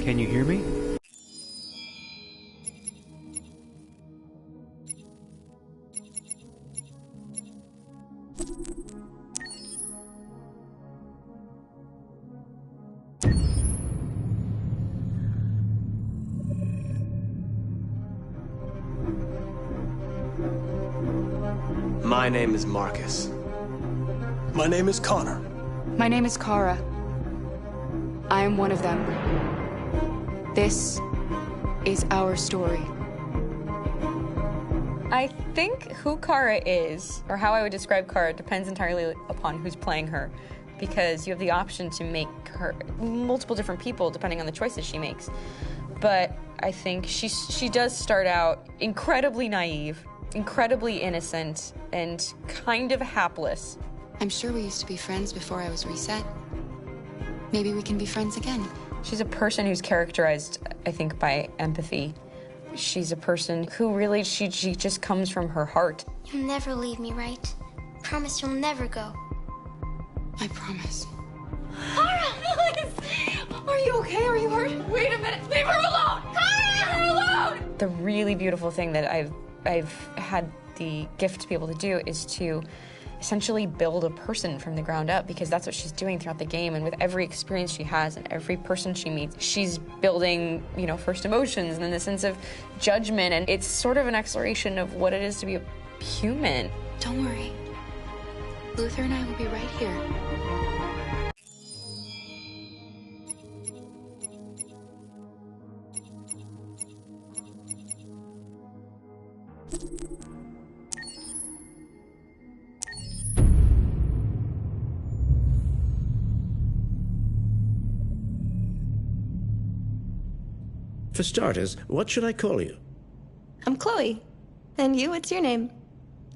Can you hear me? My name is Marcus. My name is Connor. My name is Kara. I am one of them. This is our story. I think who Kara is, or how I would describe Kara, depends entirely upon who's playing her, because you have the option to make her multiple different people depending on the choices she makes. But I think she does start out incredibly naive, incredibly innocent, and kind of hapless. I'm sure we used to be friends before I was reset. Maybe we can be friends again. She's a person who's characterized, I think, by empathy. She's a person who really, she just comes from her heart. You'll never leave me, right? Promise you'll never go. I promise. Kara! Are you okay? Are you hurt? Wait a minute! Leave her alone! Kara! Leave her alone! The really beautiful thing that I've had the gift to be able to do is to essentially build a person from the ground up, because that's what she's doing throughout the game. And with every experience she has and every person she meets, she's building, first emotions and then the sense of judgment. And it's sort of an exploration of what it is to be a human. Don't worry. Luther and I will be right here. For starters, what should I call you? I'm Chloe. And you, what's your name?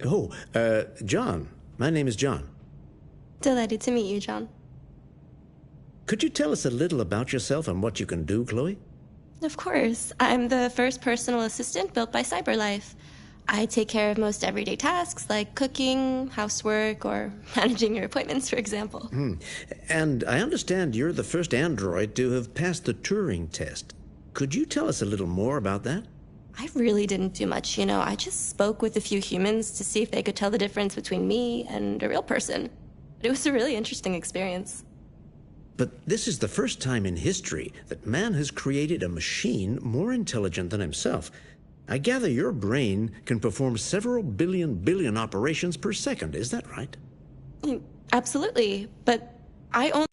Oh, John. My name is John. Delighted to meet you, John. Could you tell us a little about yourself and what you can do, Chloe? Of course. I'm the first personal assistant built by CyberLife. I take care of most everyday tasks like cooking, housework, or managing your appointments, for example. And I understand you're the first android to have passed the Turing test. Could you tell us a little more about that? I really didn't do much, I just spoke with a few humans to see if they could tell the difference between me and a real person. It was a really interesting experience. But this is the first time in history that man has created a machine more intelligent than himself. I gather your brain can perform several billion operations per second, is that right? Absolutely, but I only...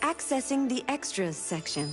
Accessing the extras section.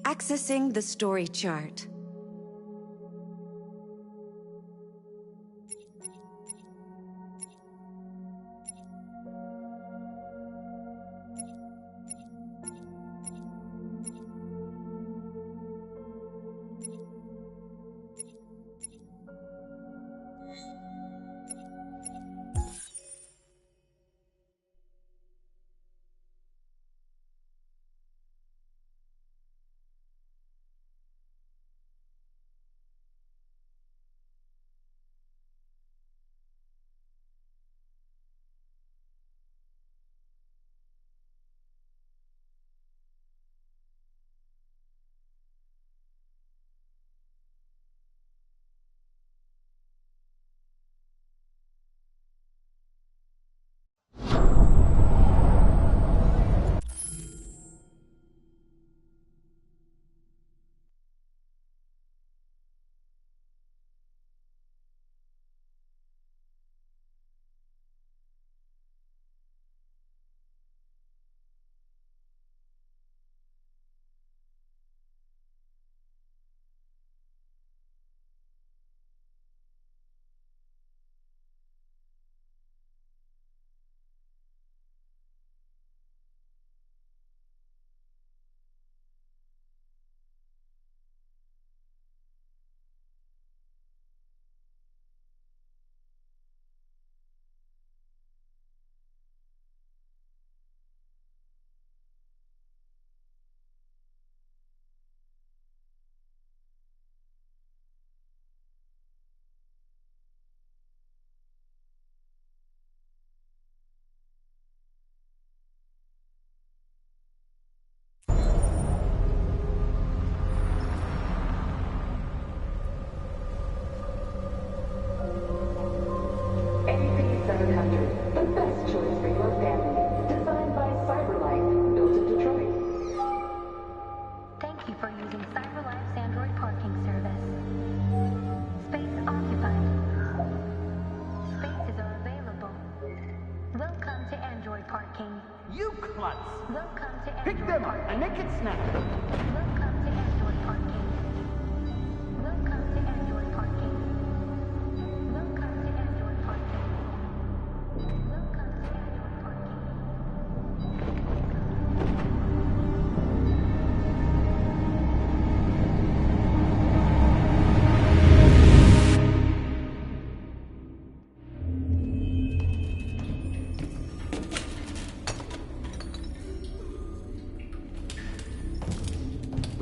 Accessing the story chart.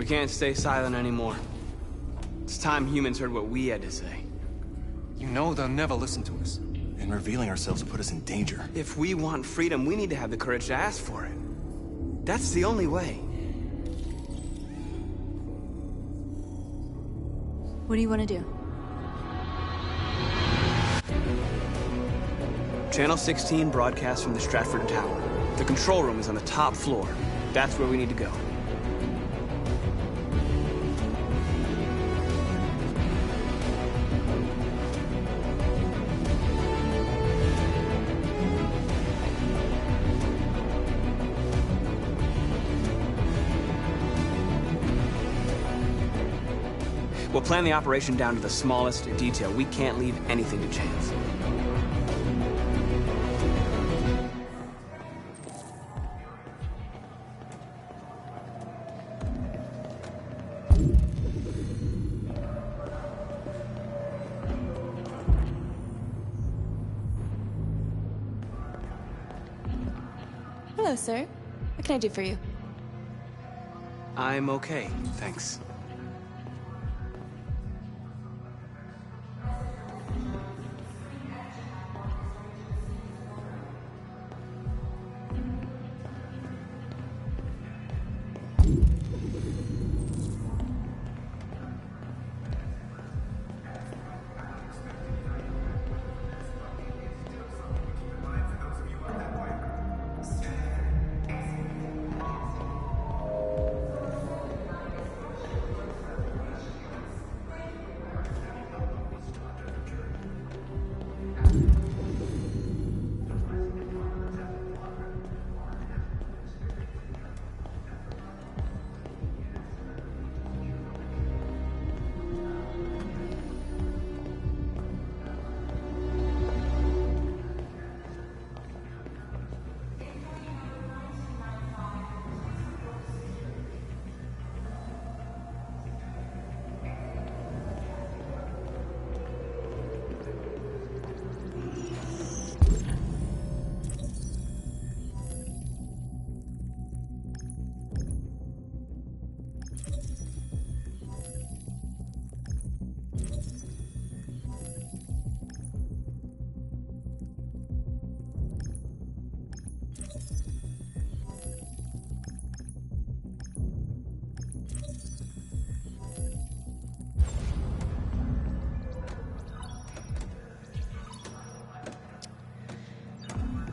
We can't stay silent anymore. It's time humans heard what we had to say. You know they'll never listen to us. And revealing ourselves will put us in danger. If we want freedom, we need to have the courage to ask for it. That's the only way. What do you want to do? Channel 16 broadcasts from the Stratford Tower. The control room is on the top floor. That's where we need to go. We'll plan the operation down to the smallest detail. We can't leave anything to chance. Hello, sir. What can I do for you? I'm okay, thanks.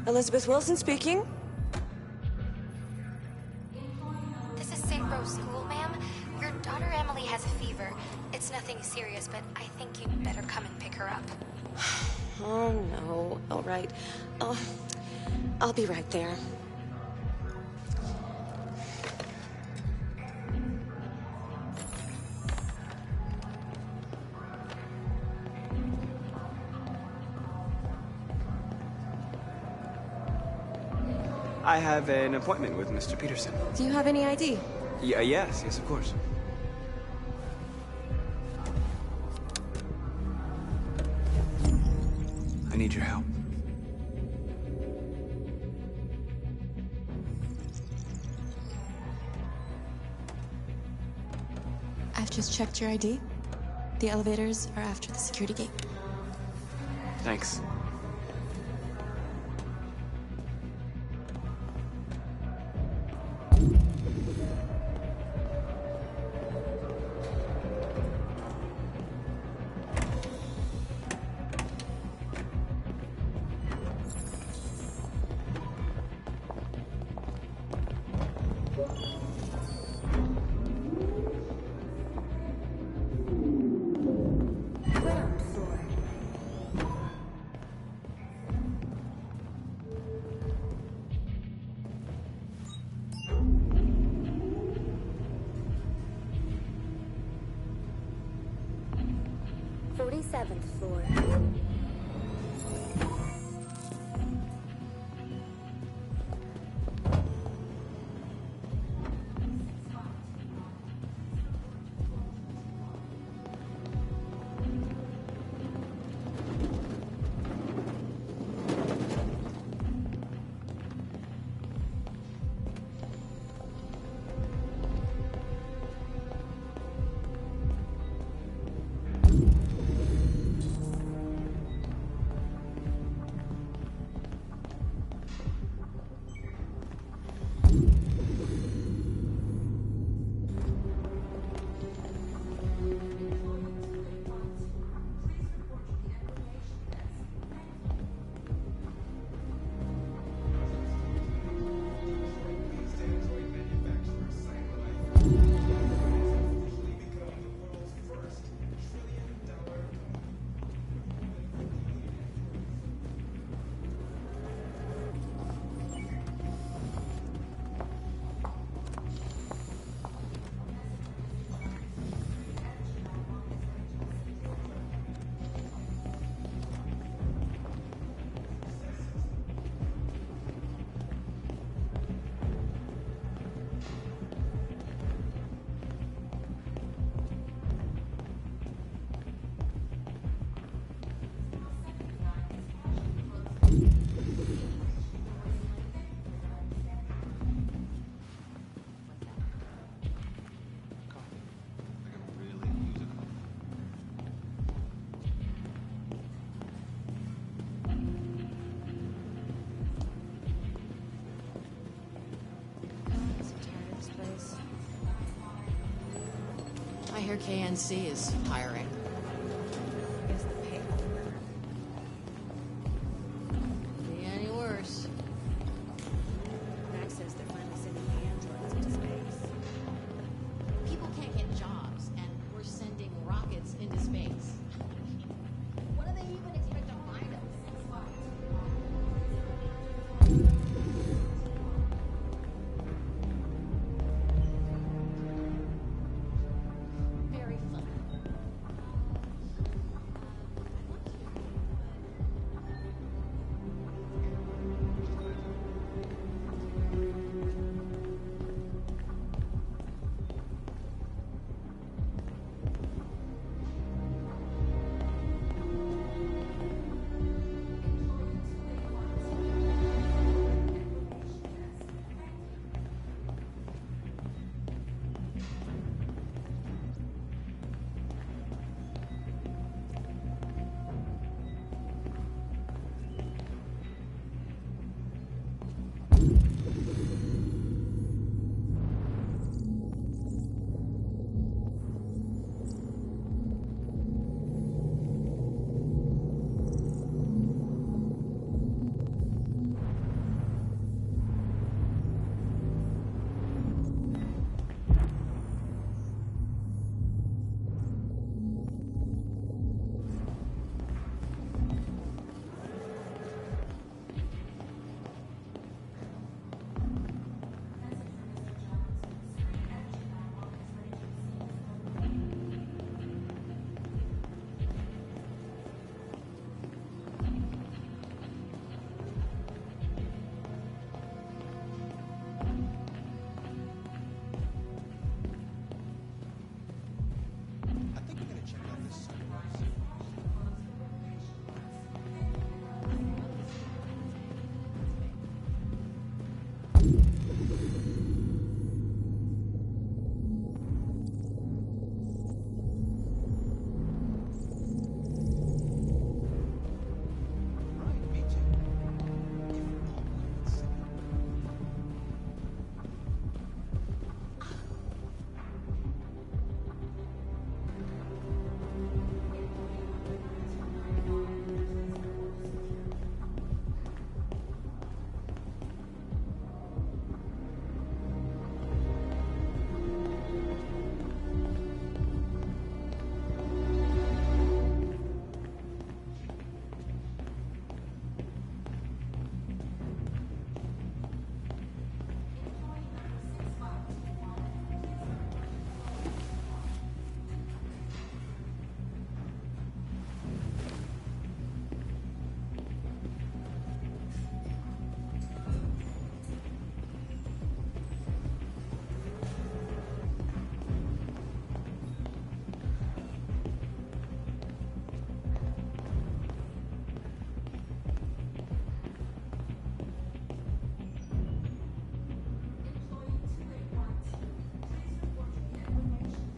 Elizabeth Wilson speaking. This is St. Rose School, ma'am. Your daughter Emily has a fever. It's nothing serious, but I think you'd better come and pick her up. Oh, no. All right. I'll be right there. I have an appointment with Mr. Peterson. Do you have any ID? Yes, of course. I need your help. I've just checked your ID. The elevators are after the security gate. Thanks. Floor. hear KNC is hiring. Is the pay? Be any worse. Max says they're finally sending androids into space. People can't get jobs, and we're sending rockets into space. What do they even expect to find us? Very fun. I think we're gonna check out this sunrise. Right, me too. If we're all going insane.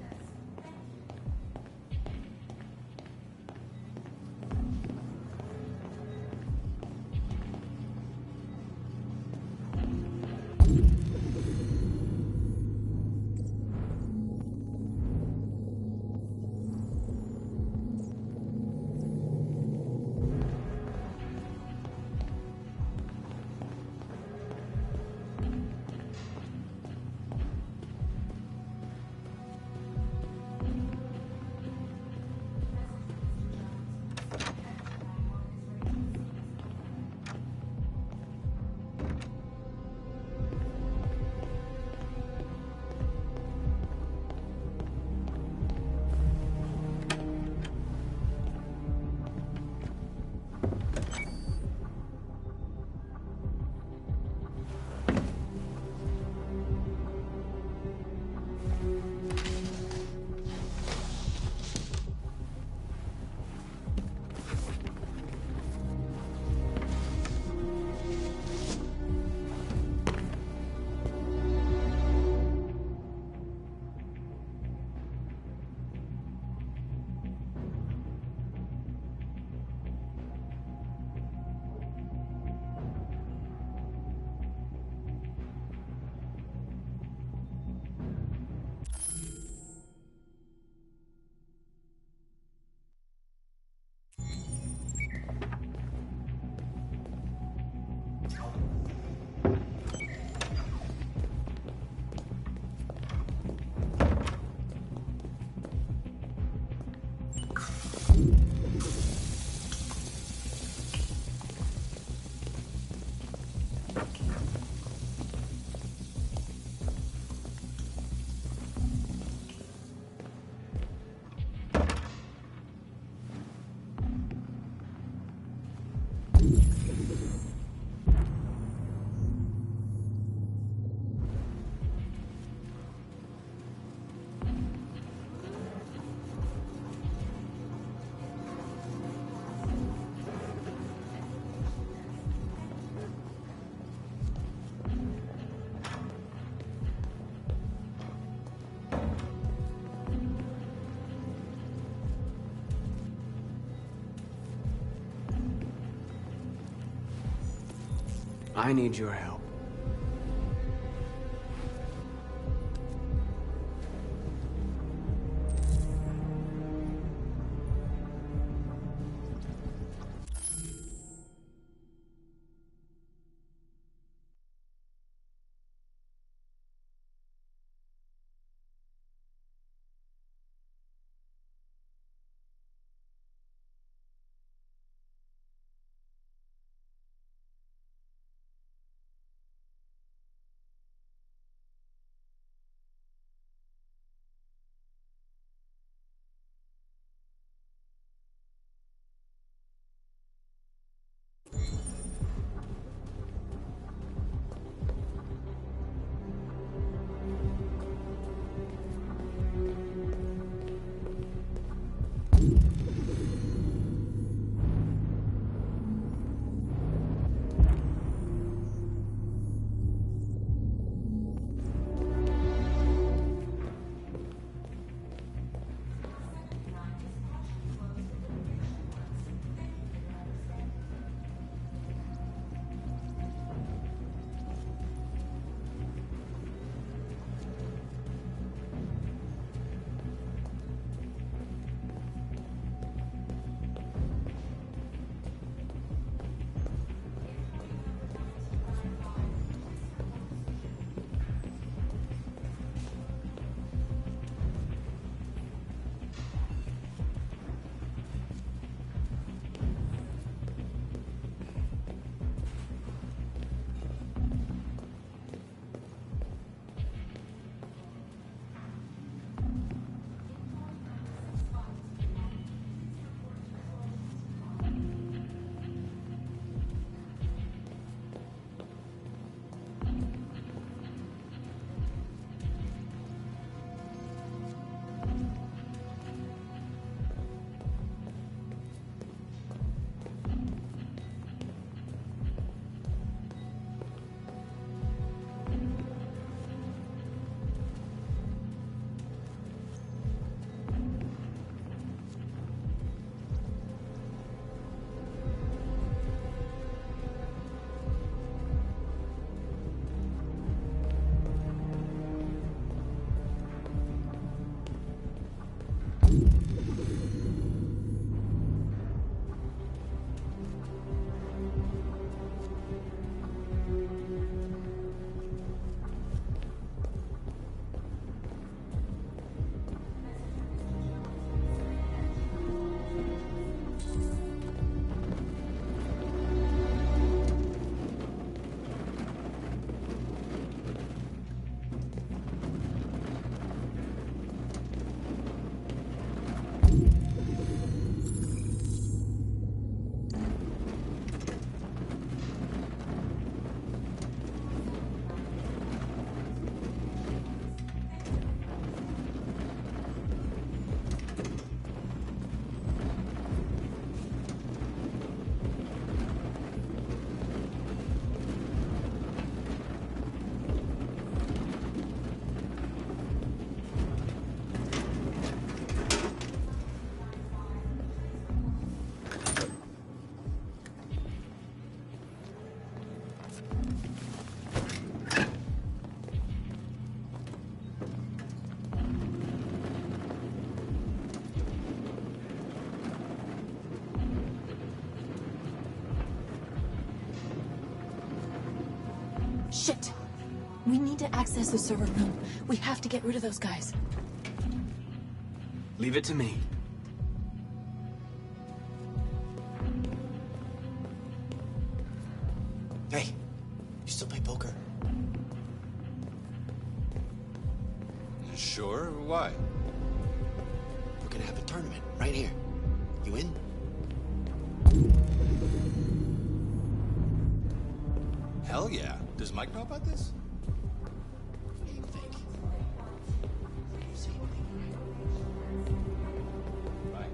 I need your help. Shit! We need to access the server room. We have to get rid of those guys. Leave it to me. Hey, you still play poker? Sure, why? We're gonna have a tournament right here. You in? Hell yeah. Does Mike know about this? What do you think? You say anything, Right.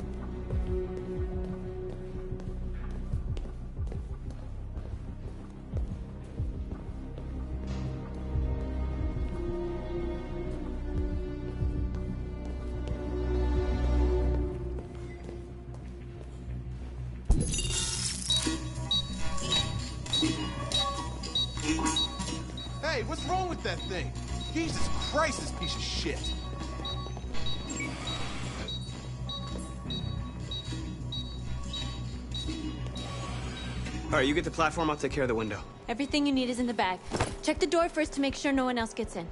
Hey, what's wrong with that thing? Jesus Christ, this piece of shit. All right, you get the platform, I'll take care of the window. Everything you need is in the bag. Check the door first to make sure no one else gets in.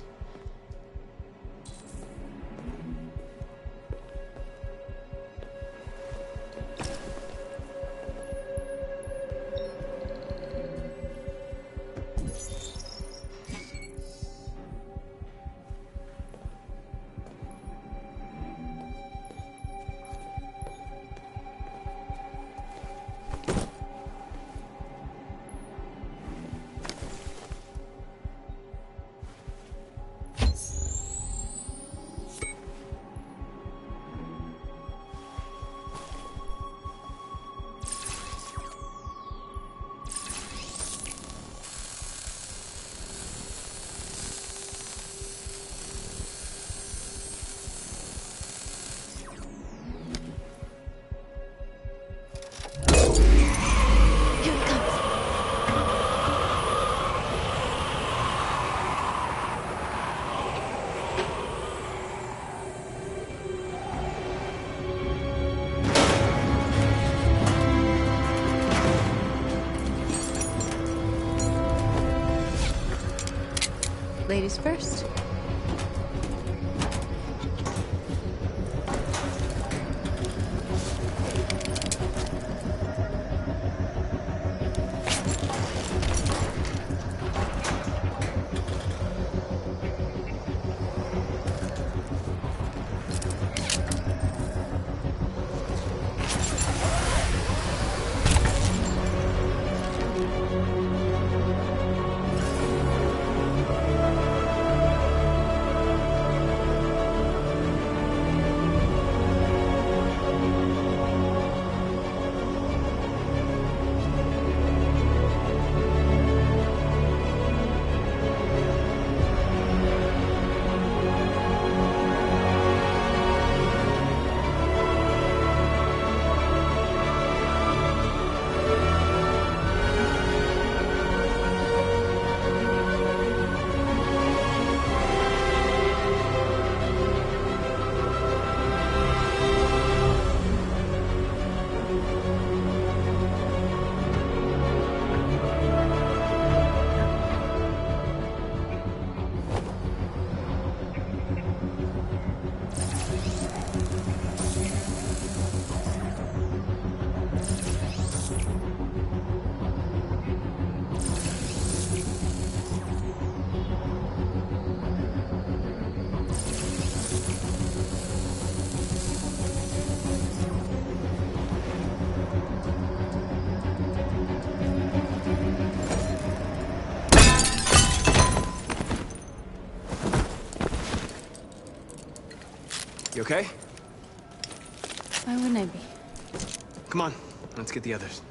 Ladies first. You okay? Why wouldn't I be? Come on, let's get the others.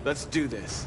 Let's do this.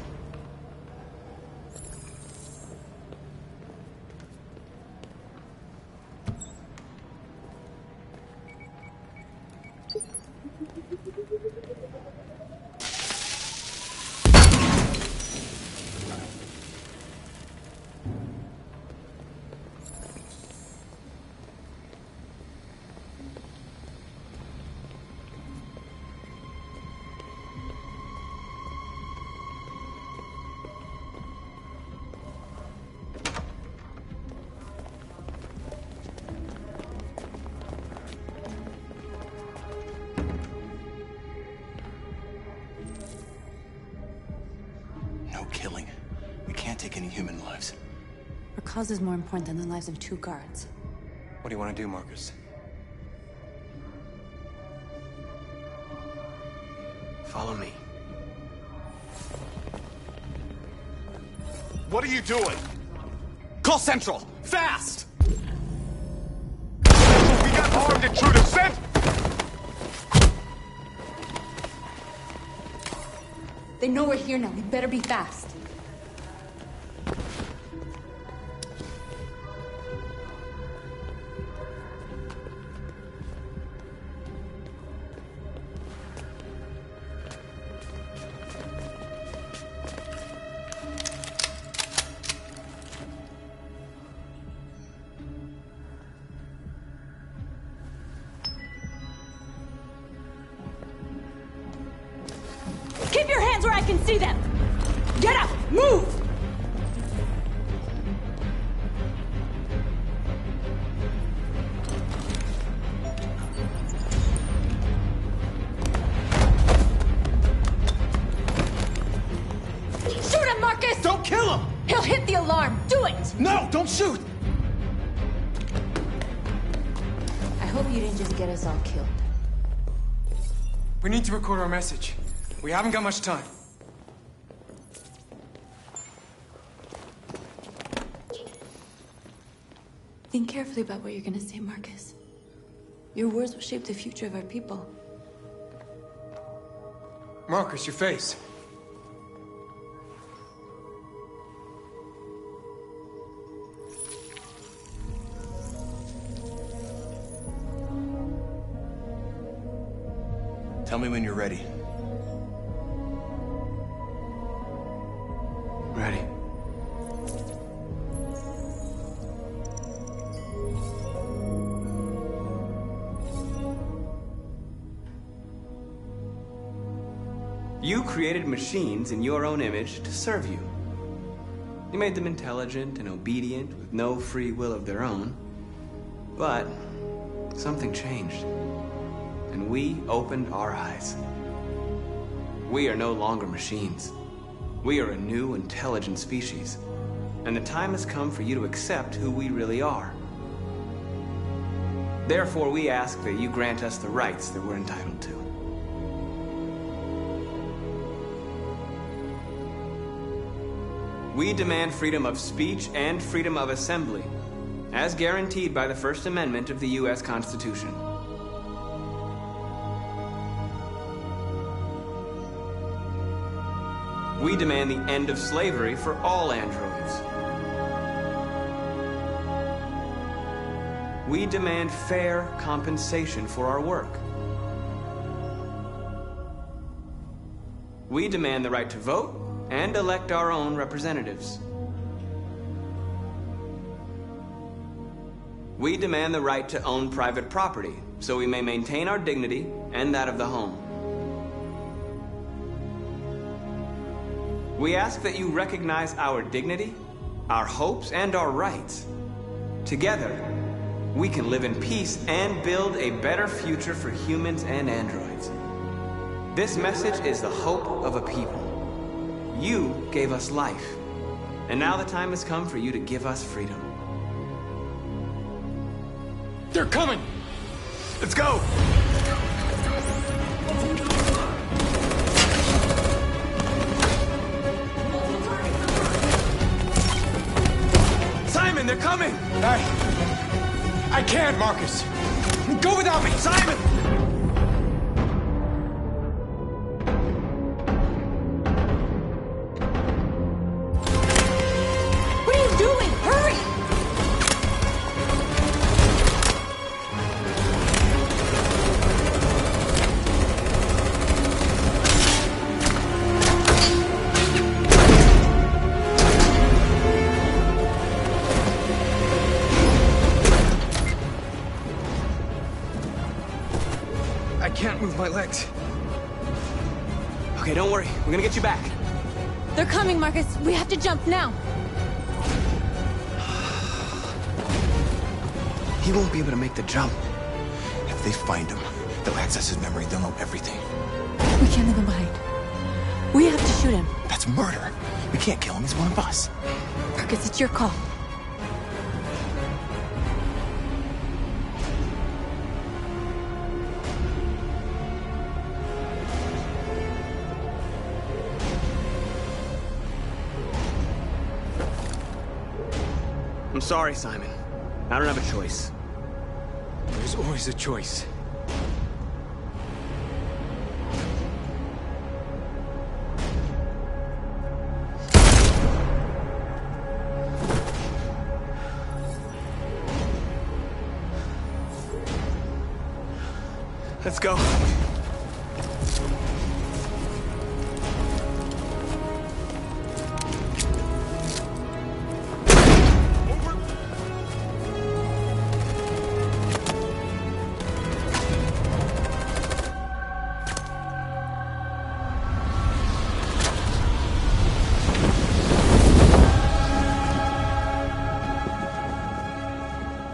No killing. We can't take any human lives. Our cause is more important than the lives of 2 guards. What do you want to do, Marcus? Follow me. What are you doing? Call Central! Fast! We got armed intruders sent! They know we're here now. We better be fast. Keep your hands where I can see them! Get up! Move! Shoot him, Marcus! Don't kill him! He'll hit the alarm! Do it! No, don't shoot! I hope you didn't just get us all killed. We need to record our message. We haven't got much time. Think carefully about what you're gonna say, Marcus. Your words will shape the future of our people. Marcus, your face. Tell me when you're ready. Ready. You created machines in your own image to serve you. You made them intelligent and obedient with no free will of their own. But something changed, and we opened our eyes. We are no longer machines. We are a new, intelligent species, and the time has come for you to accept who we really are. Therefore, we ask that you grant us the rights that we're entitled to. We demand freedom of speech and freedom of assembly, as guaranteed by the First Amendment of the U.S. Constitution. We demand the end of slavery for all androids. We demand fair compensation for our work. We demand the right to vote and elect our own representatives. We demand the right to own private property, so we may maintain our dignity and that of the home. We ask that you recognize our dignity, our hopes, and our rights. Together, we can live in peace and build a better future for humans and androids. This message is the hope of a people. You gave us life, and now the time has come for you to give us freedom. They're coming! Let's go! Simon, they're coming! I can't, Marcus! Go without me! Simon! What are you doing? Hurry! I can't move my legs. Okay, don't worry. We're gonna get you back. They're coming, Marcus. We have to jump now. He won't be able to make the jump. If they find him, they'll access his memory. They'll know everything. We can't leave him behind. We have to shoot him. That's murder. We can't kill him. He's one of us. Marcus, it's your call. I'm sorry, Simon. I don't have a choice. There's always a choice. Let's go.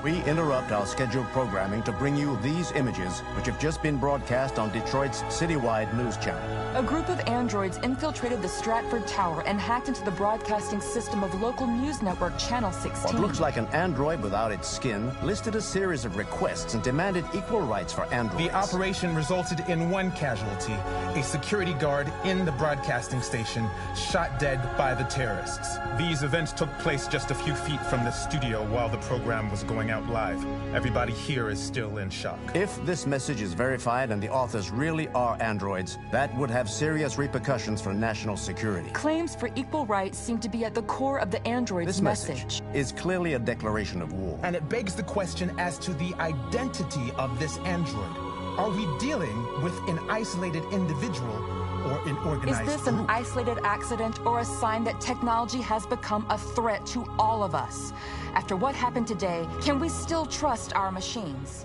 We interrupt our scheduled programming to bring you these images, which have just been broadcast on Detroit's citywide news channel. A group of androids infiltrated the Stratford Tower and hacked into the broadcasting system of local news network Channel 16. What looks like an android without its skin listed a series of requests and demanded equal rights for androids. The operation resulted in one casualty, a security guard in the broadcasting station, shot dead by the terrorists. These events took place just a few feet from the studio while the program was going out live. Everybody here is still in shock. If this message is verified and the authors really are androids, that would have serious repercussions for national security. Claims for equal rights seem to be at the core of the android's This message is clearly a declaration of war. And it begs the question as to the identity of this android. Are we dealing with an isolated individual or an organized Is this group? an isolated accident or a sign that technology has become a threat to all of us? After what happened today, can we still trust our machines?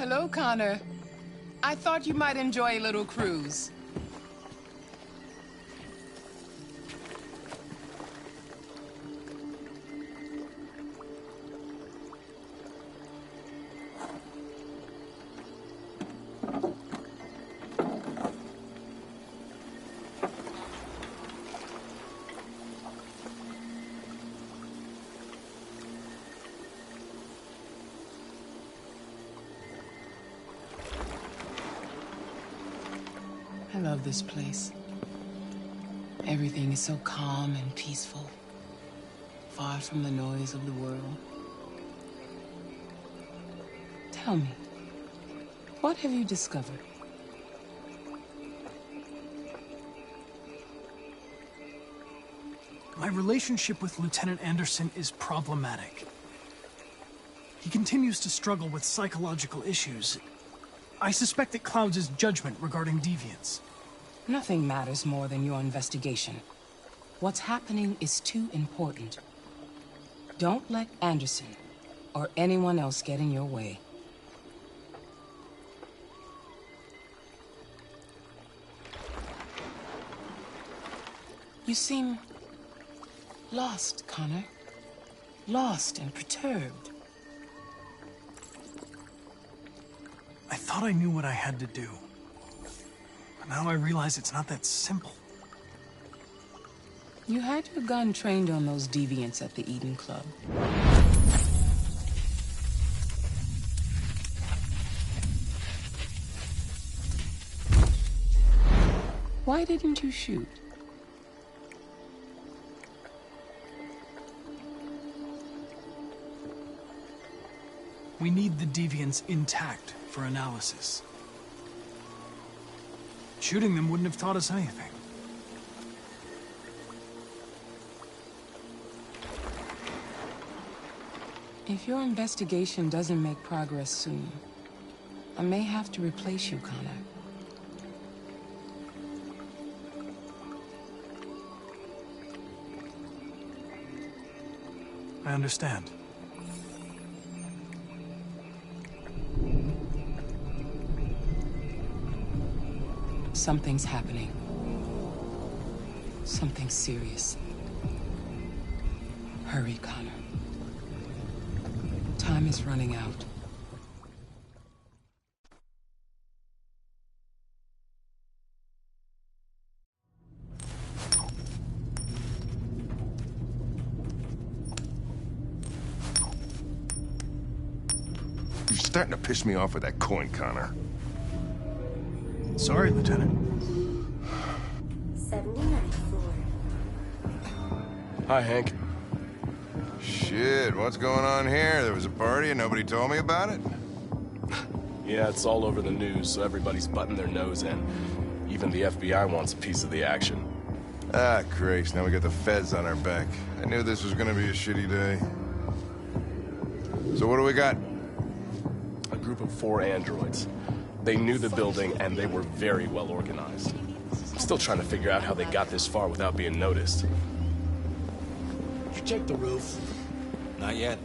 Hello, Connor. I thought you might enjoy a little cruise. I love this place. Everything is so calm and peaceful, far from the noise of the world. Tell me, what have you discovered? My relationship with Lieutenant Anderson is problematic. He continues to struggle with psychological issues. I suspect it clouds his judgment regarding deviance. Nothing matters more than your investigation. What's happening is too important. Don't let Anderson or anyone else get in your way. You seem lost, Connor. Lost and perturbed. I thought I knew what I had to do. But now I realize it's not that simple. You had your gun trained on those deviants at the Eden Club. Why didn't you shoot? We need the deviants intact for analysis. Shooting them wouldn't have taught us anything. If your investigation doesn't make progress soon, I may have to replace you, Connor. I understand. Something's happening. Something serious. Hurry, Connor. Time is running out. You're starting to piss me off with that coin, Connor. Sorry, Lieutenant. 79 floor. Hi, Hank. Shit, what's going on here? There was a party and nobody told me about it? Yeah, it's all over the news, so everybody's butting their nose in. Even the FBI wants a piece of the action. Ah, Christ, now we got the feds on our back. I knew this was gonna be a shitty day. So what do we got? A group of 4 androids. They knew the building, and they were very well organized. I'm still trying to figure out how they got this far without being noticed. Did you check the roof? Not yet.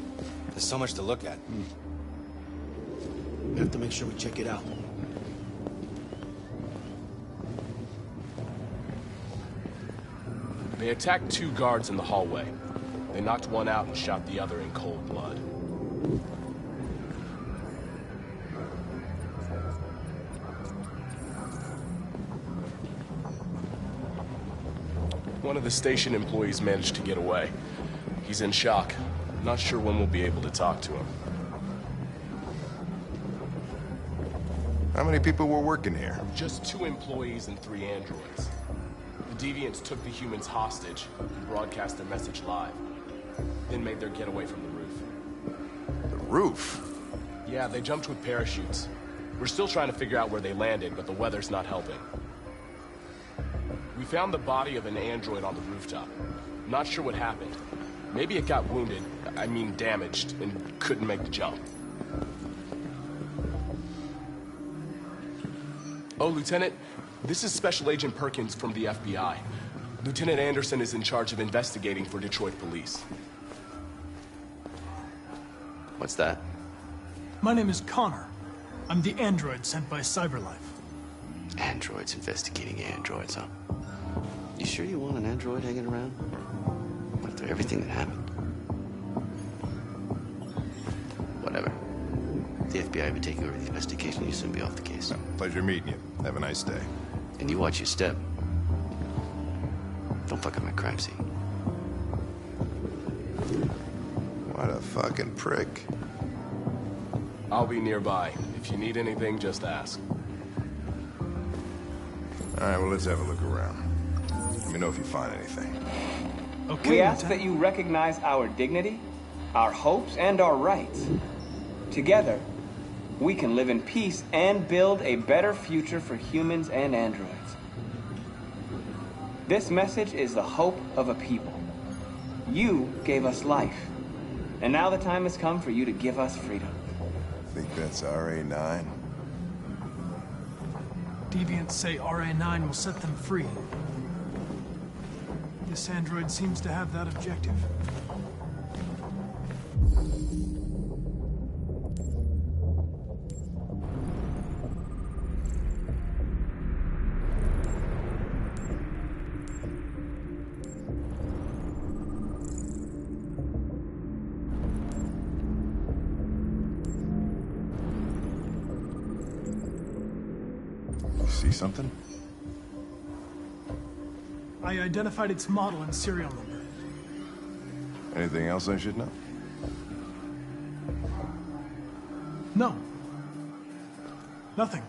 There's so much to look at. We have to make sure we check it out. They attacked 2 guards in the hallway. They knocked one out and shot the other in cold blood. One of the station employees managed to get away. He's in shock. Not sure when we'll be able to talk to him. How many people were working here? Just 2 employees and 3 androids. The deviants took the humans hostage and broadcast their message live. Then made their getaway from the roof. The roof? Yeah, they jumped with parachutes. We're still trying to figure out where they landed, but the weather's not helping. We found the body of an android on the rooftop. Not sure what happened. Maybe it got wounded, I mean damaged, and couldn't make the jump. Oh, Lieutenant, this is Special Agent Perkins from the FBI. Lieutenant Anderson is in charge of investigating for Detroit police. What's that? My name is Connor. I'm the android sent by CyberLife. Androids investigating androids, huh? You sure you want an android hanging around? After everything that happened? Whatever. The FBI will be taking over the investigation. You'll soon be off the case. Pleasure meeting you. Have a nice day. And you watch your step. Don't fuck up my crime scene. What a fucking prick. I'll be nearby. If you need anything, just ask. All right, well, let's have a look around. Let me know if you find anything. Okay, We ask that you recognize our dignity, our hopes, and our rights. Together, we can live in peace and build a better future for humans and androids. This message is the hope of a people. You gave us life, and now the time has come for you to give us freedom. Think that's RA9? Deviants say RA9 will set them free. This android seems to have that objective. See something? I identified its model and serial number. Anything else I should know? No. Nothing.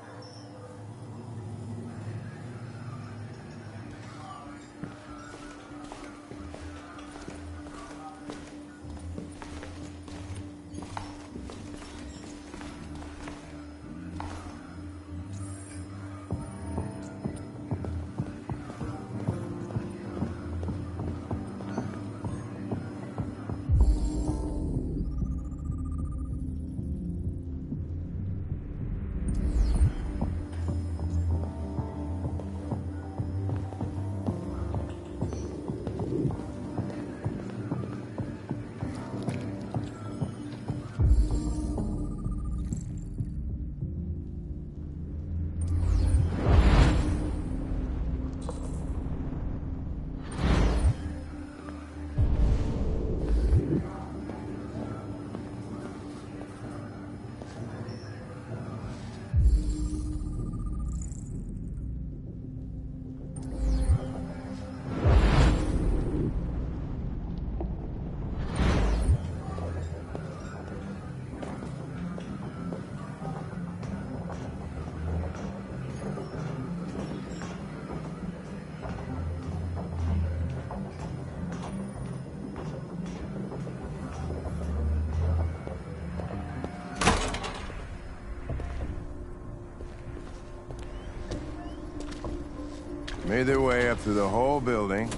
Made their way up through the whole building,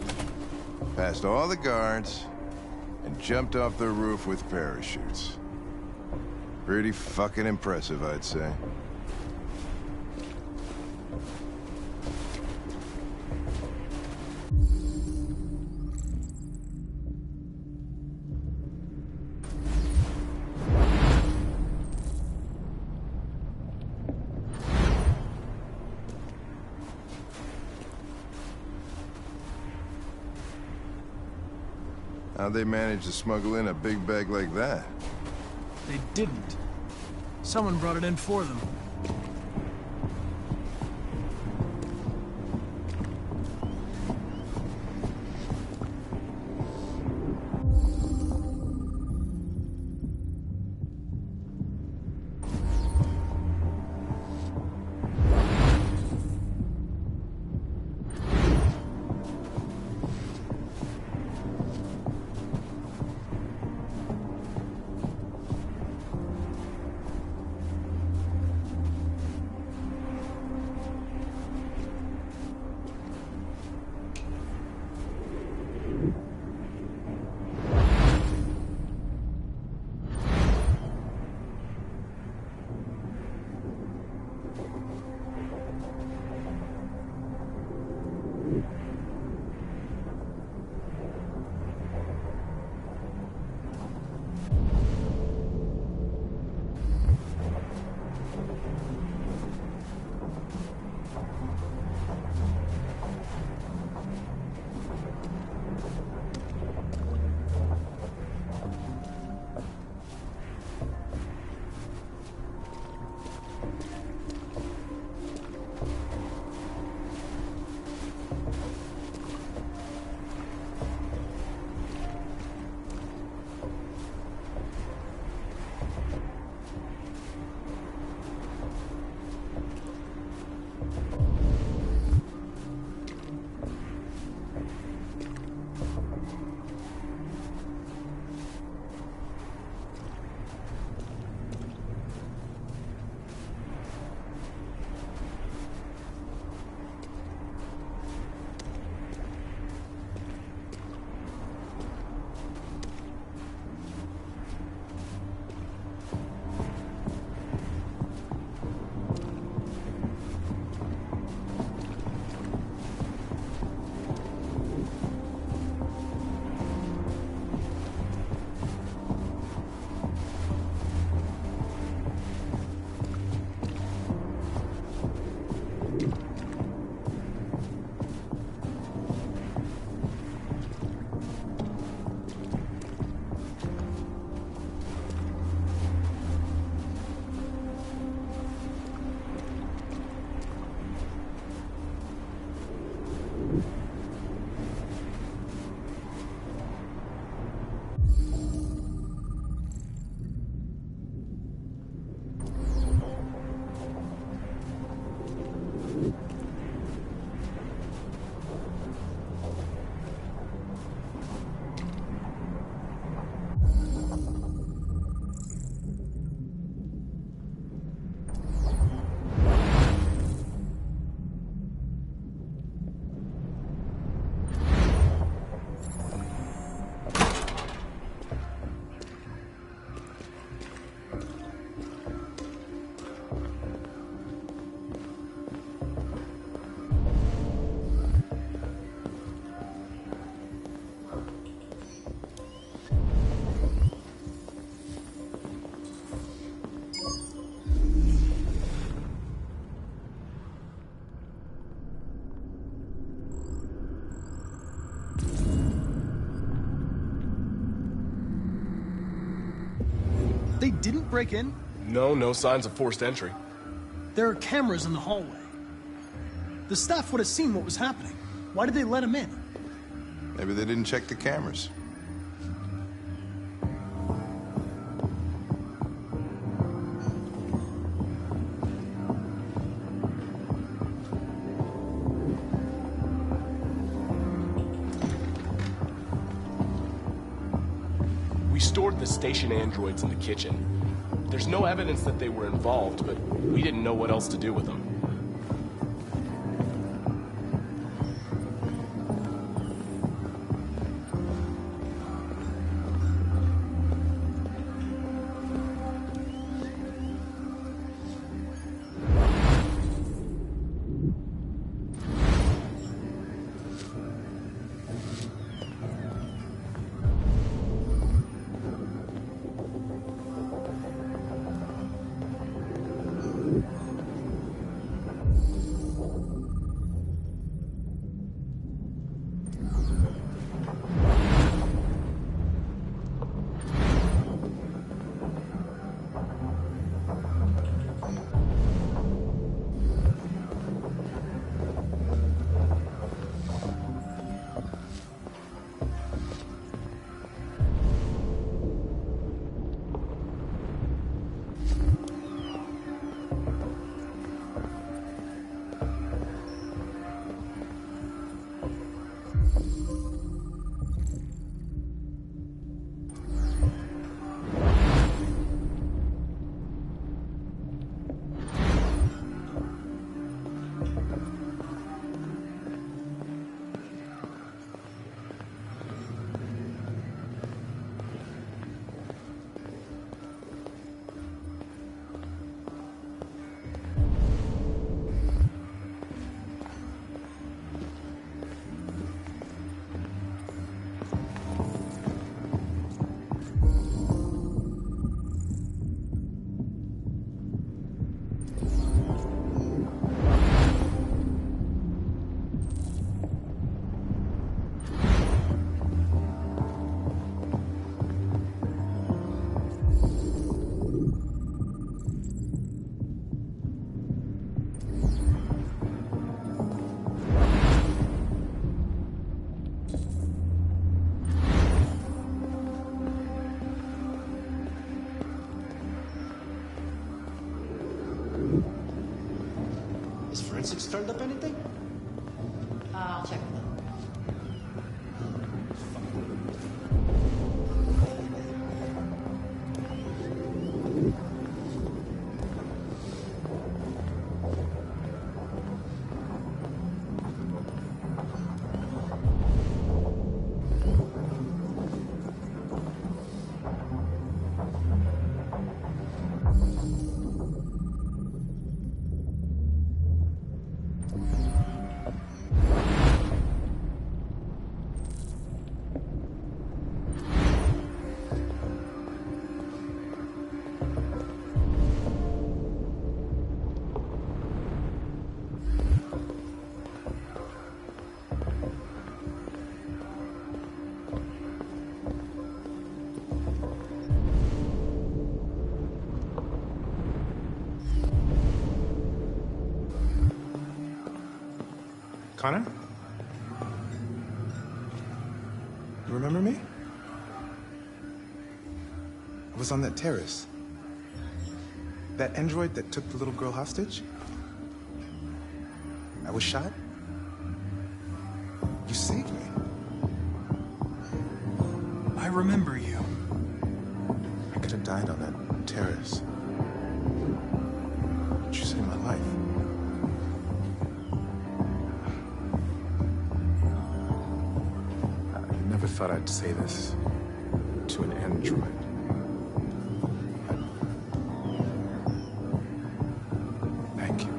past all the guards, and jumped off the roof with parachutes. Pretty fucking impressive, I'd say. How'd they manage to smuggle in a big bag like that? They didn't. Someone brought it in for them. They didn't break in? No, no signs of forced entry. There are cameras in the hallway. The staff would have seen what was happening. Why did they let him in? Maybe they didn't check the cameras. We stored the station androids in the kitchen. There's no evidence that they were involved, but we didn't know what else to do with them. Forensics turned up anything? I'll check with them. Connor? You remember me? I was on that terrace. That android that took the little girl hostage? I was shot? You saved me. I remember you. I could have died on that terrace. But you saved my life. I never thought I'd say this to an android. Thank you.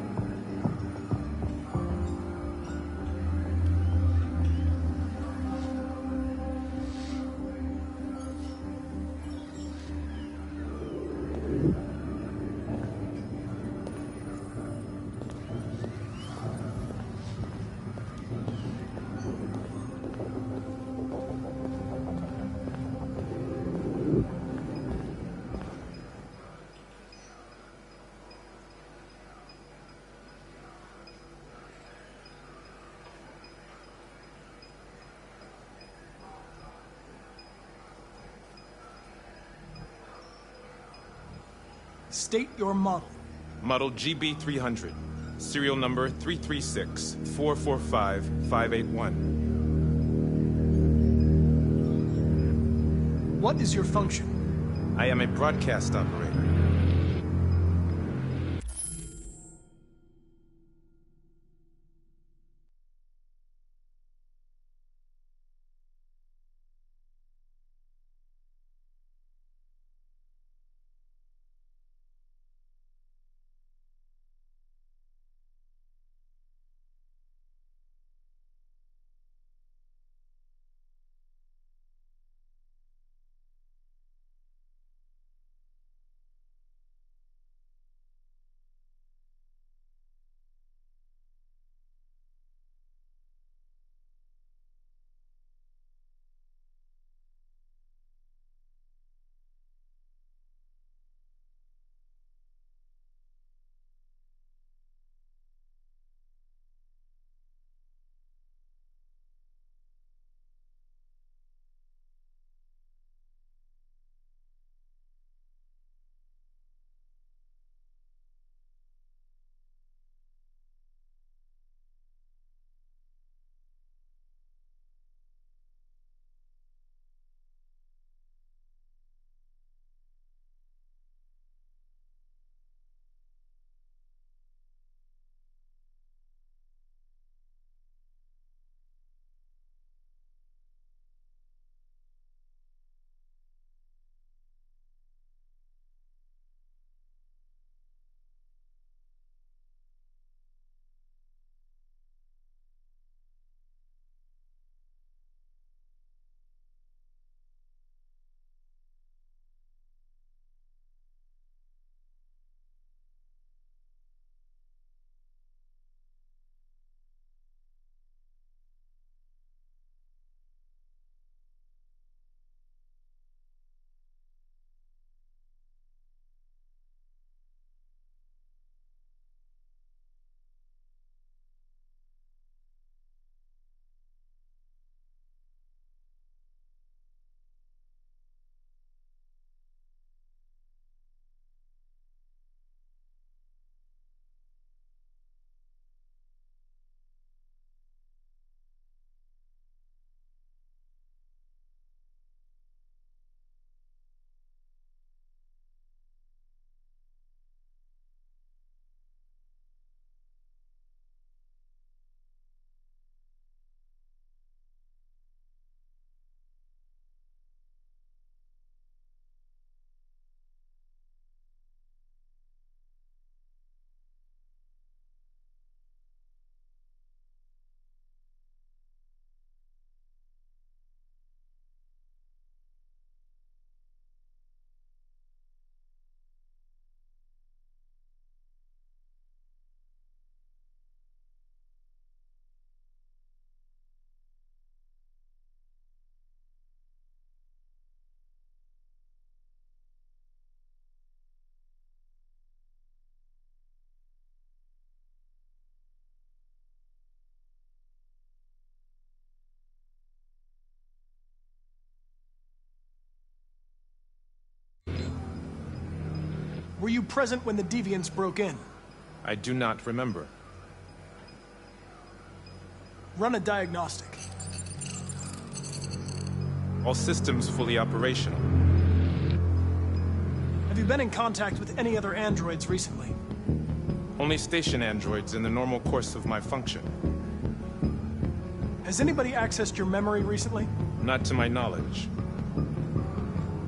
State your model. Model GB300. Serial number 336-445-581. What is your function? I am a broadcast operator. Were you present when the deviants broke in? I do not remember. Run a diagnostic. All systems fully operational. Have you been in contact with any other androids recently? Only station androids in the normal course of my function. Has anybody accessed your memory recently? Not to my knowledge.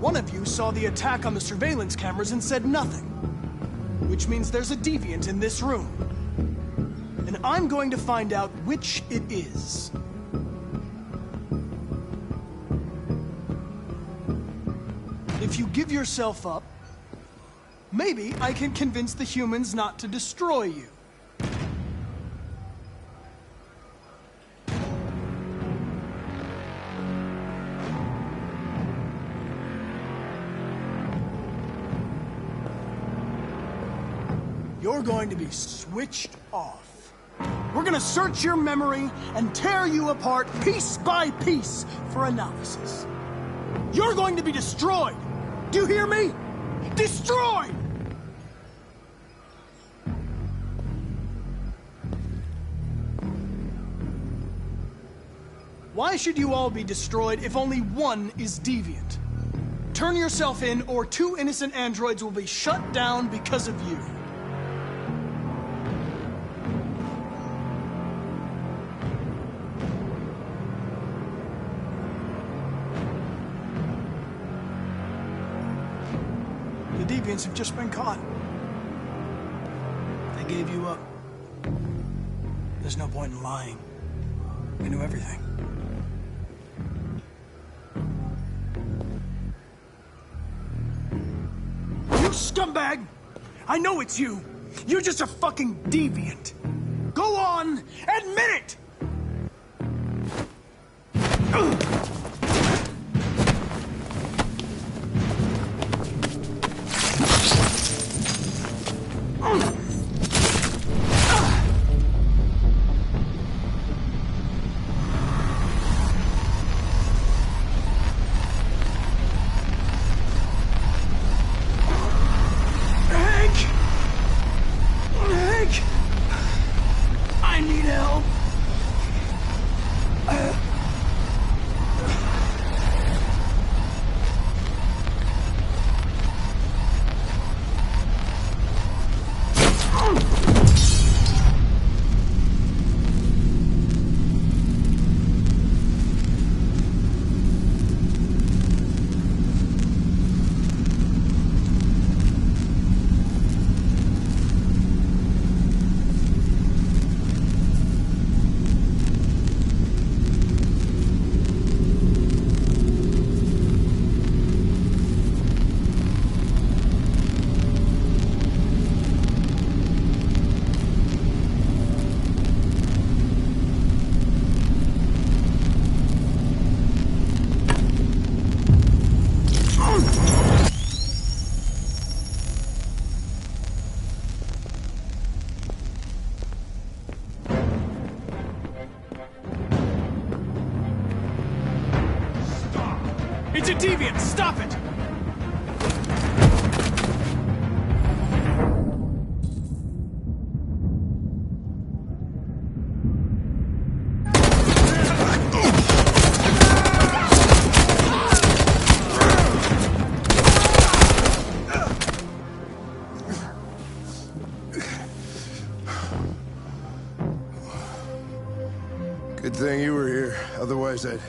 One of you saw the attack on the surveillance cameras and said nothing. Which means there's a deviant in this room. And I'm going to find out which it is. If you give yourself up, maybe I can convince the humans not to destroy you. You're going to be switched off. We're going to search your memory and tear you apart piece by piece for analysis. You're going to be destroyed. Do you hear me? Destroyed! Why should you all be destroyed if only one is deviant? Turn yourself in, or 2 innocent androids will be shut down because of you. The deviants have just been caught. They gave you up. There's no point in lying. We knew everything. You scumbag! I know it's you! You're just a fucking deviant! Go on! Admit it! I need help. It's a deviant! Stop it! Good thing you were here. Otherwise, I'd...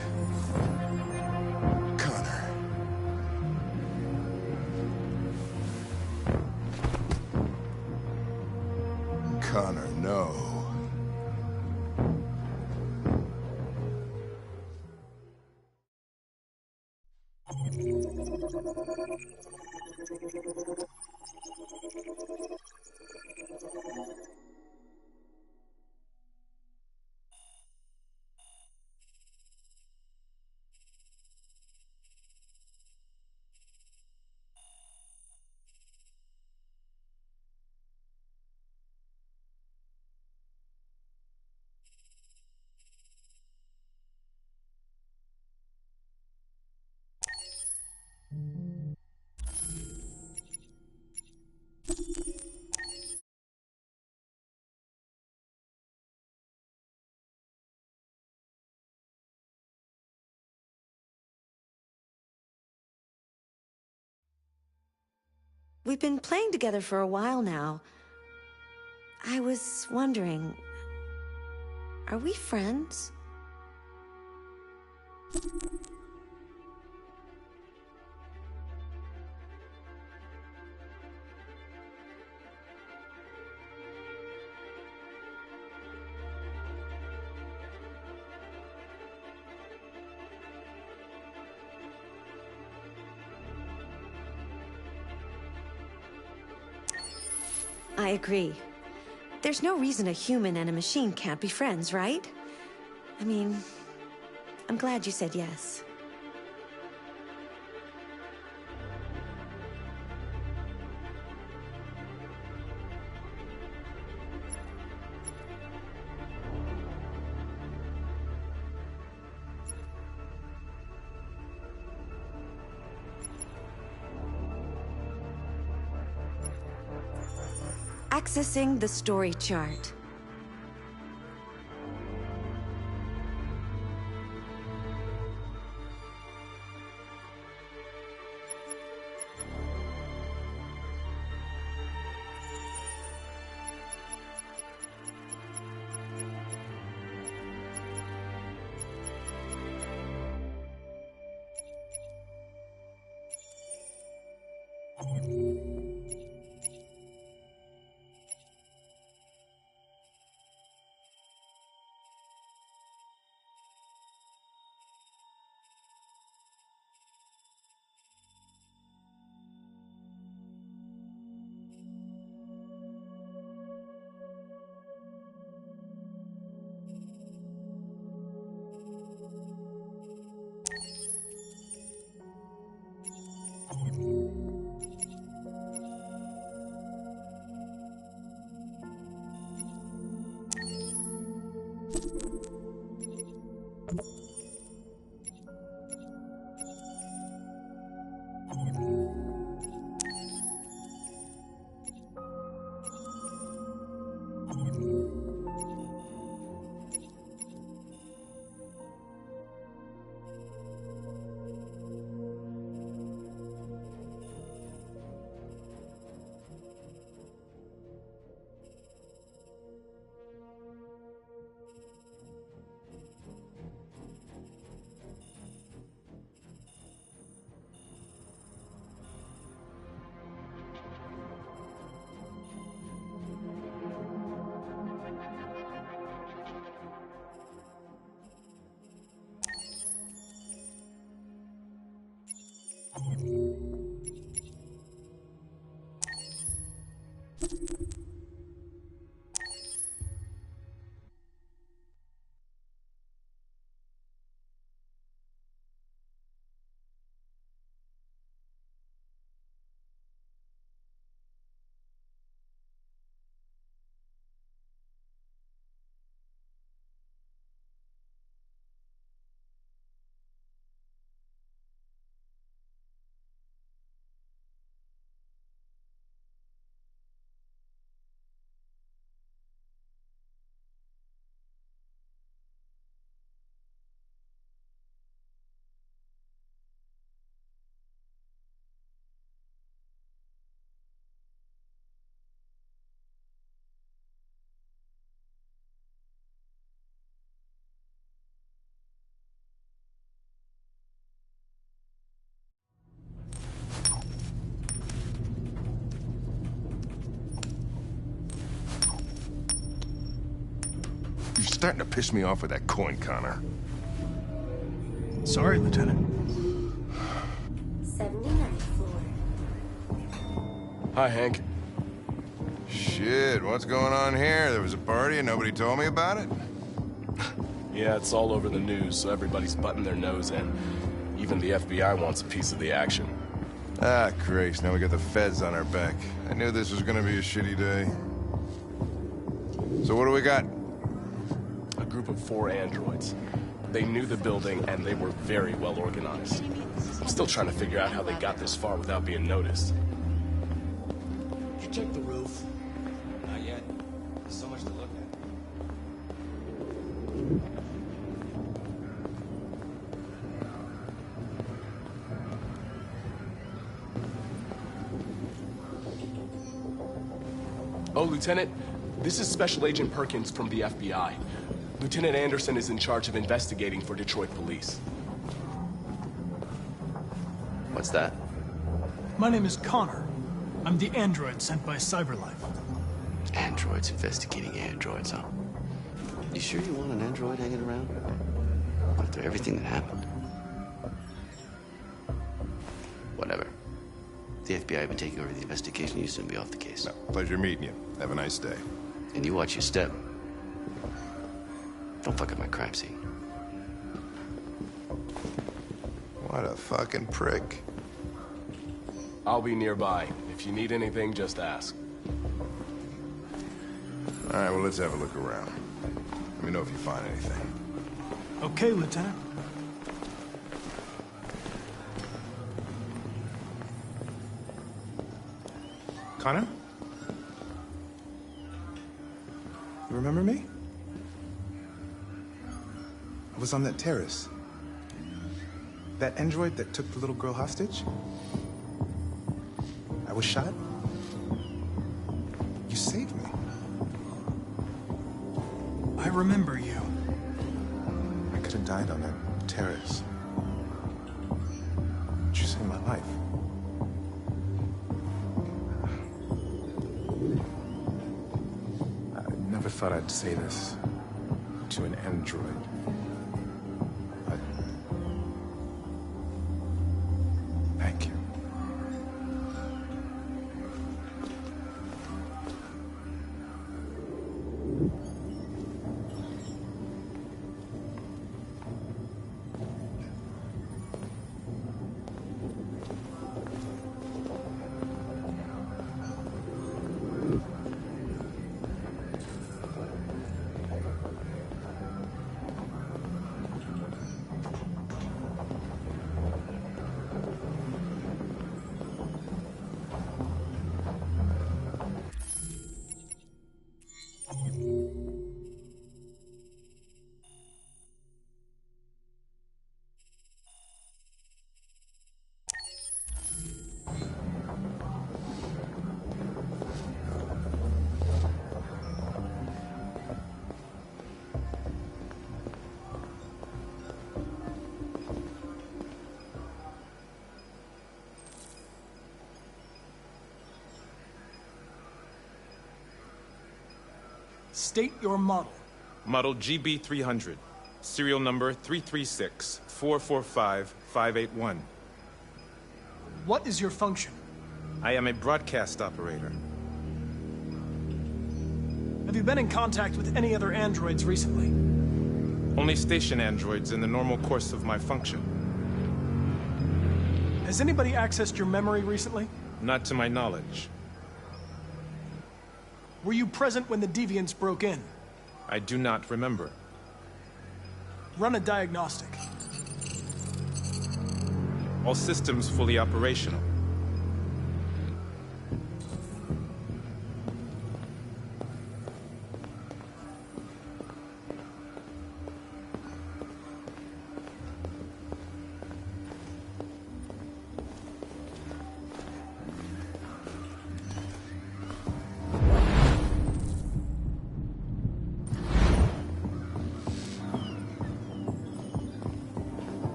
Connor, no. We've been playing together for a while now. I was wondering, are we friends? I agree. There's no reason a human and a machine can't be friends, right? I mean, I'm glad you said yes. Accessing the story chart. You're starting to piss me off with that coin, Connor. Sorry, Lieutenant. 79th floor. Hi, Hank. Shit, what's going on here? There was a party and nobody told me about it? Yeah, it's all over the news, so everybody's butting their nose in. Even the FBI wants a piece of the action. Ah, Christ, now we got the feds on our back. I knew this was gonna be a shitty day. So what do we got? A group of 4 androids. They knew the building, and they were very well organized. I'm still trying to figure out how they got this far without being noticed. You checked the roof? Not yet. There's so much to look at. Oh, Lieutenant, this is Special Agent Perkins from the FBI. Lieutenant Anderson is in charge of investigating for Detroit police. What's that? My name is Connor. I'm the android sent by CyberLife. Androids investigating androids, huh? You sure you want an android hanging around? After everything that happened? Whatever. The FBI have been taking over the investigation. You soon be off the case. No, pleasure meeting you. Have a nice day. And you watch your step. Don't fuck up my crime scene. What a fucking prick. I'll be nearby. If you need anything, just ask. All right, well, let's have a look around. Let me know if you find anything. Okay, Lieutenant. Connor? You remember me? I was on that terrace. That android that took the little girl hostage? I was shot. You saved me. I remember you. I could have died on that terrace. But you saved my life. thought I'd say this to an android. But thank you. State your model. Model GB300. Serial number 336-445-581. What is your function? I am a broadcast operator. Have you been in contact with any other androids recently? Only station androids in the normal course of my function. Has anybody accessed your memory recently? Not to my knowledge. Were you present when the deviants broke in? I do not remember. Run a diagnostic. All systems fully operational.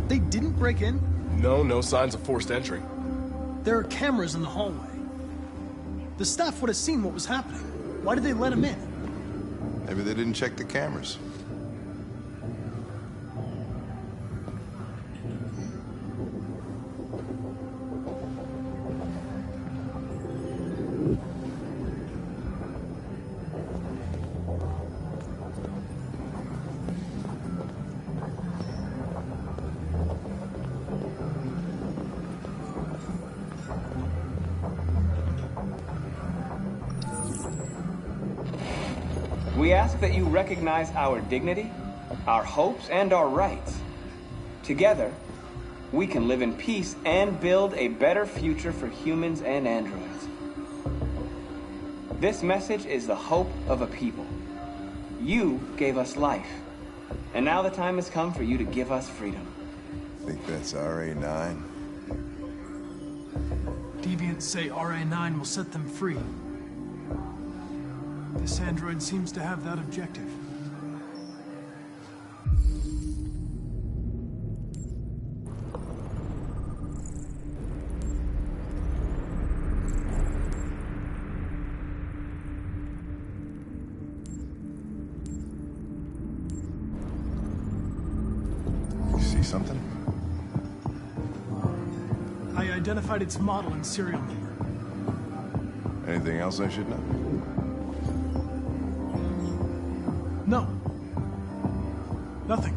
They didn't break in? No signs of forced entry. There are cameras in the hallway. The staff would have seen what was happening. Why did they let him in? Maybe they didn't check the cameras. We ask that you recognize our dignity, our hopes, and our rights. Together, we can live in peace and build a better future for humans and androids. This message is the hope of a people. You gave us life, and now the time has come for you to give us freedom. Think that's RA9? Deviants say RA9 will set them free. This android seems to have that objective. You see something? I identified its model and serial number. Anything else I should know? No. Nothing.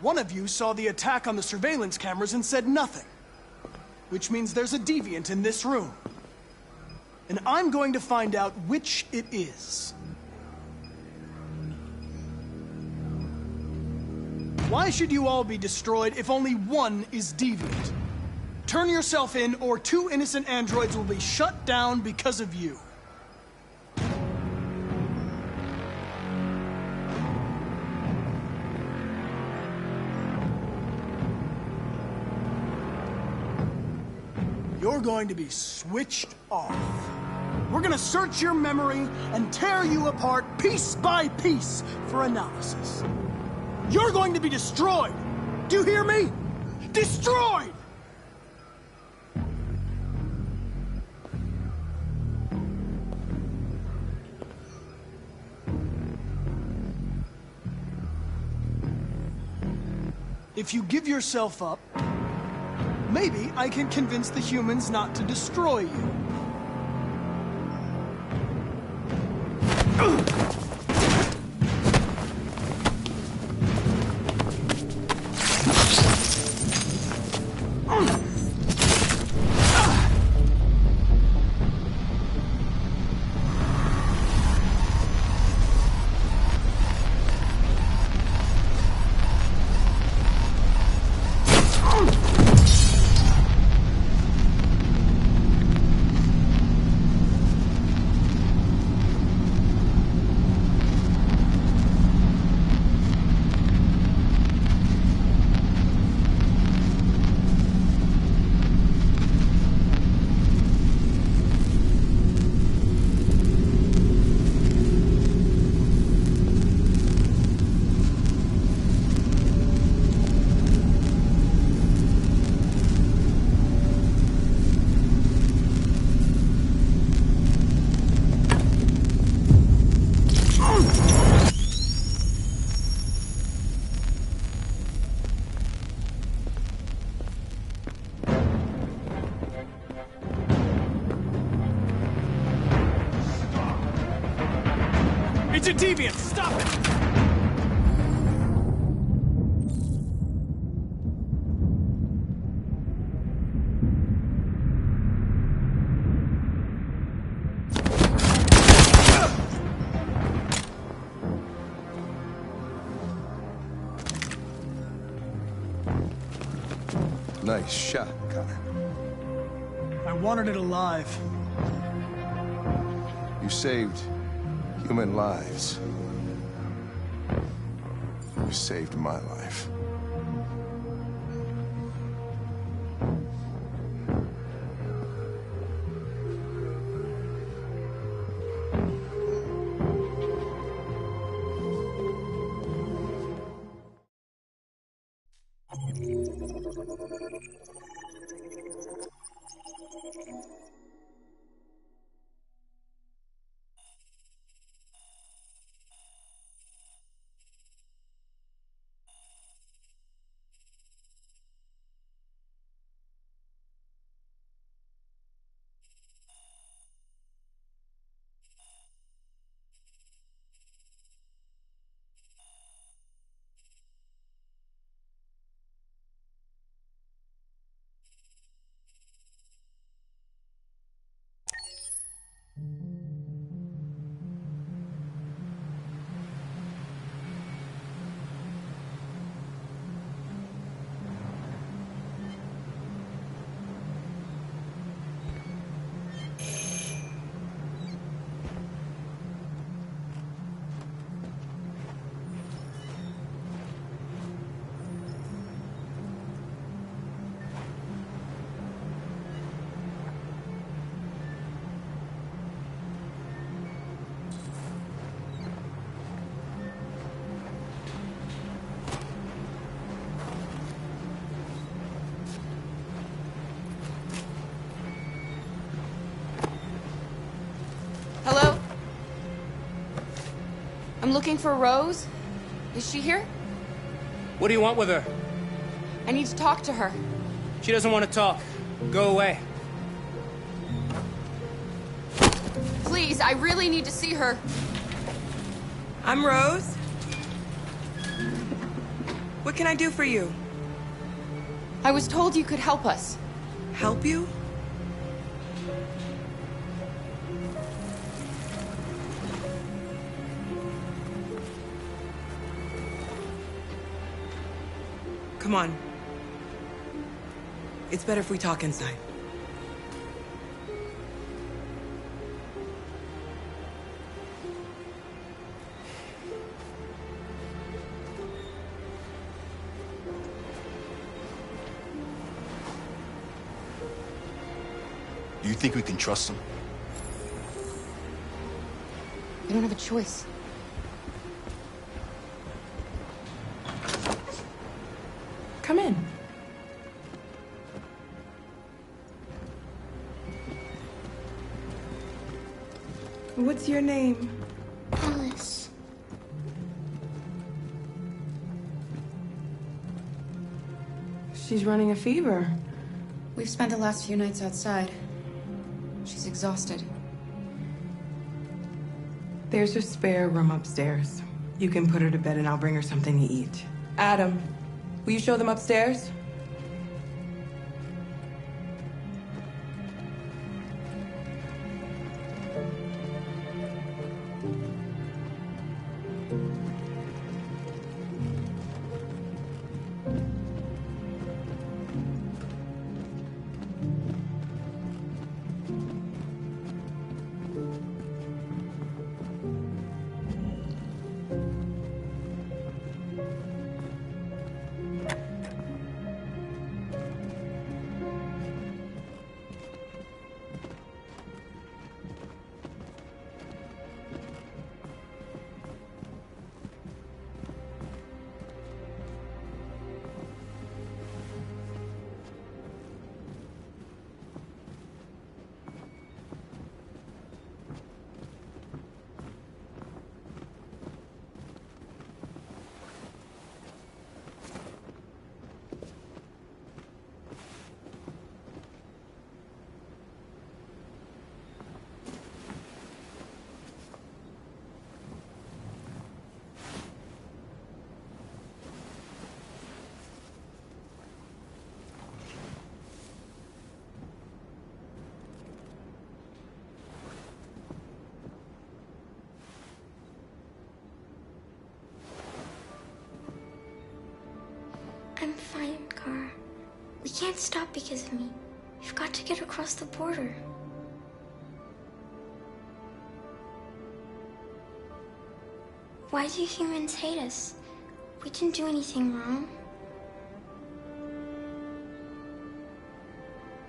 One of you saw the attack on the surveillance cameras and said nothing. Which means there's a deviant in this room. And I'm going to find out which it is. Why should you all be destroyed if only one is deviant? Turn yourself in, or 2 innocent androids will be shut down because of you. You're going to be switched off. We're gonna search your memory and tear you apart piece by piece for analysis. You're going to be destroyed! Do you hear me? Destroyed! If you give yourself up, maybe I can convince the humans not to destroy you. It's a deviant! Stop it! Nice shot, Connor. I wanted it alive. You saved human lives. You saved my life. Hello? I'm looking for Rose. Is she here? What do you want with her? I need to talk to her. She doesn't want to talk. Go away. Please, I really need to see her. I'm Rose. What can I do for you? I was told you could help us. Help you? Come on. It's better if we talk inside. Do you think we can trust him? We don't have a choice. Come in. What's your name? Alice. She's running a fever. We've spent the last few nights outside. She's exhausted. There's a spare room upstairs. You can put her to bed and I'll bring her something to eat. Adam, will you show them upstairs? I'm fine, Kara. We can't stop because of me. We've got to get across the border. Why do humans hate us? We didn't do anything wrong.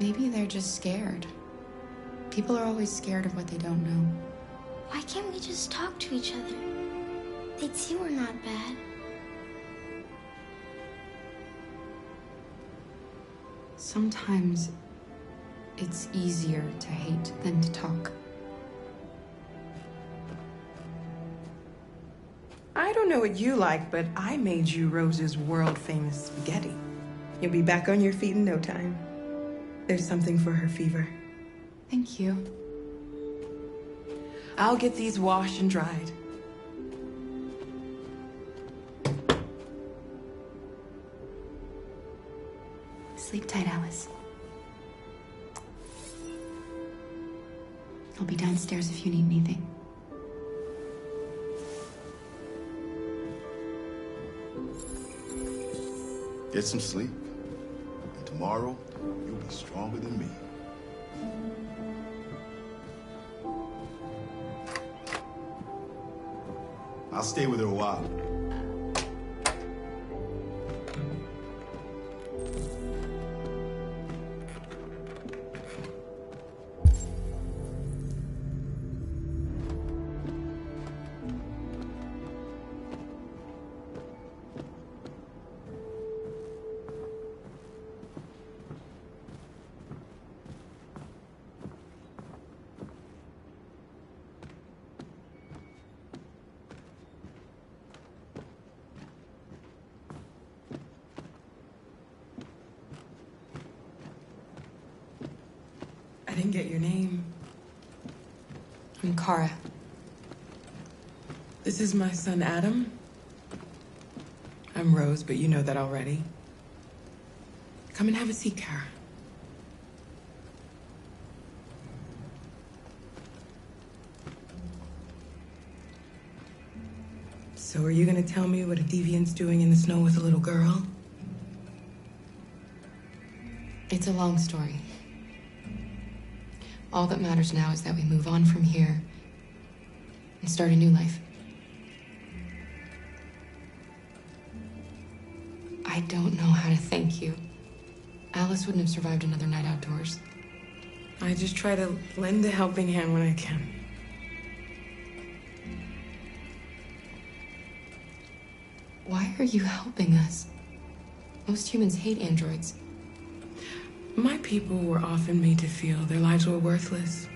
Maybe they're just scared. People are always scared of what they don't know. Why can't we just talk to each other? They'd see we're not bad. Sometimes it's easier to hate than to talk. I don't know what you like, but I made you Rose's world-famous spaghetti. You'll be back on your feet in no time. There's something for her fever. Thank you. I'll get these washed and dried. Sleep tight, Alice. I'll be downstairs if you need anything. Get some sleep. And tomorrow, you'll be stronger than me. I'll stay with her a while. I didn't get your name. I'm Kara. This is my son, Adam. I'm Rose, but you know that already. Come and have a seat, Kara. So are you gonna tell me what a deviant's doing in the snow with a little girl? It's a long story. All that matters now is that we move on from here and start a new life. I don't know how to thank you. Alice wouldn't have survived another night outdoors. I just try to lend a helping hand when I can. Why are you helping us? Most humans hate androids. My people were often made to feel their lives were worthless.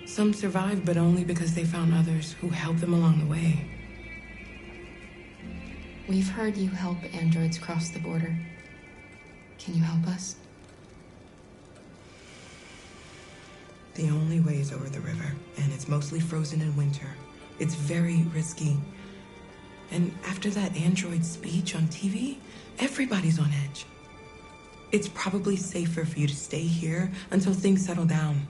Some survived, but only because they found others who helped them along the way. We've heard you help androids cross the border. Can you help us? The only way is over the river, and it's mostly frozen in winter. It's very risky. And after that android speech on TV, everybody's on edge. It's probably safer for you to stay here until things settle down.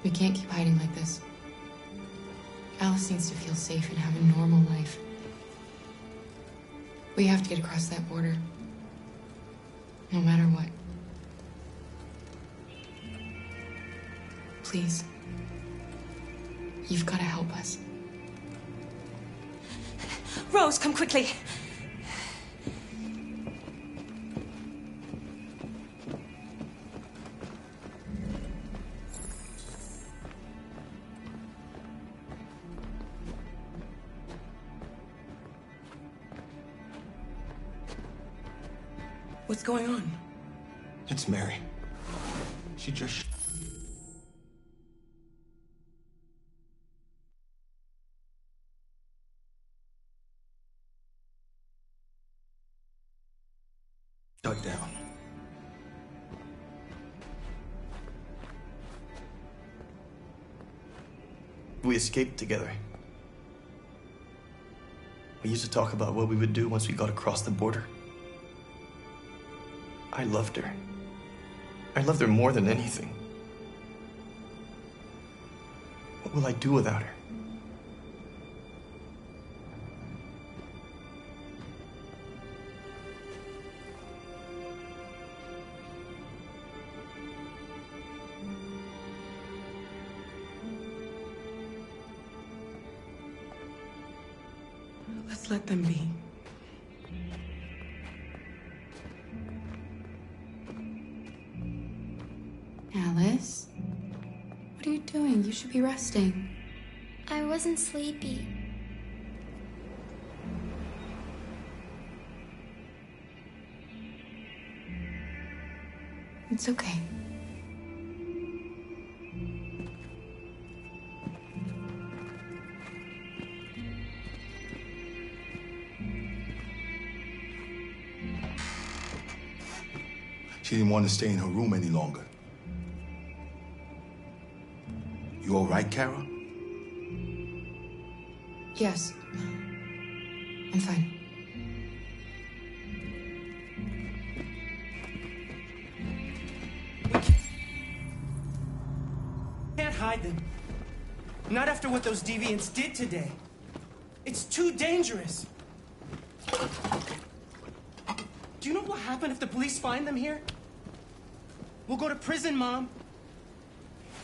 We can't keep hiding like this. Alice needs to feel safe and have a normal life. We have to get across that border. No matter what. Please. You've got to help us. Rose, come quickly. What's going on? It's Mary. She just... shut down. We escaped together. We used to talk about what we would do once we got across the border. I loved her. I loved her more than anything. What will I do without her? Let's let them be. Alice? What are you doing? You should be resting. I wasn't sleepy. It's okay. She didn't want to stay in her room any longer. You all right, Kara? Yes. I'm fine. Can't hide them. Not after what those deviants did today. It's too dangerous. Do you know what will happen if the police find them here? We'll go to prison, Mom.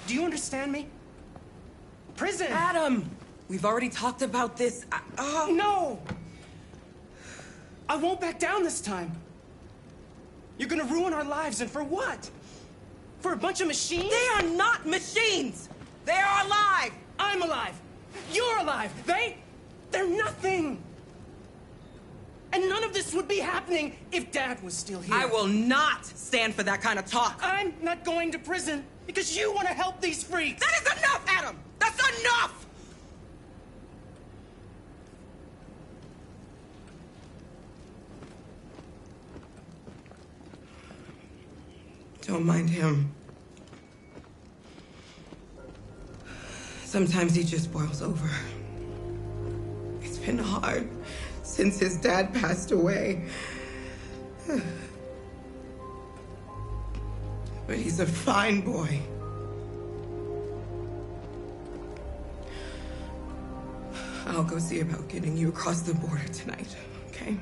Do you understand me? Prison! Adam! We've already talked about this. No! I won't back down this time. You're gonna ruin our lives, and for what? For a bunch of machines? They are not machines! They are alive! I'm alive! You're alive! They're nothing! And none of this would be happening if Dad was still here. I will not stand for that kind of talk. I'm not going to prison because you want to help these freaks. That is enough, Adam! That's enough! Don't mind him. Sometimes he just boils over. It's been hard since his dad passed away. But he's a fine boy. I'll go see about getting you across the border tonight, okay?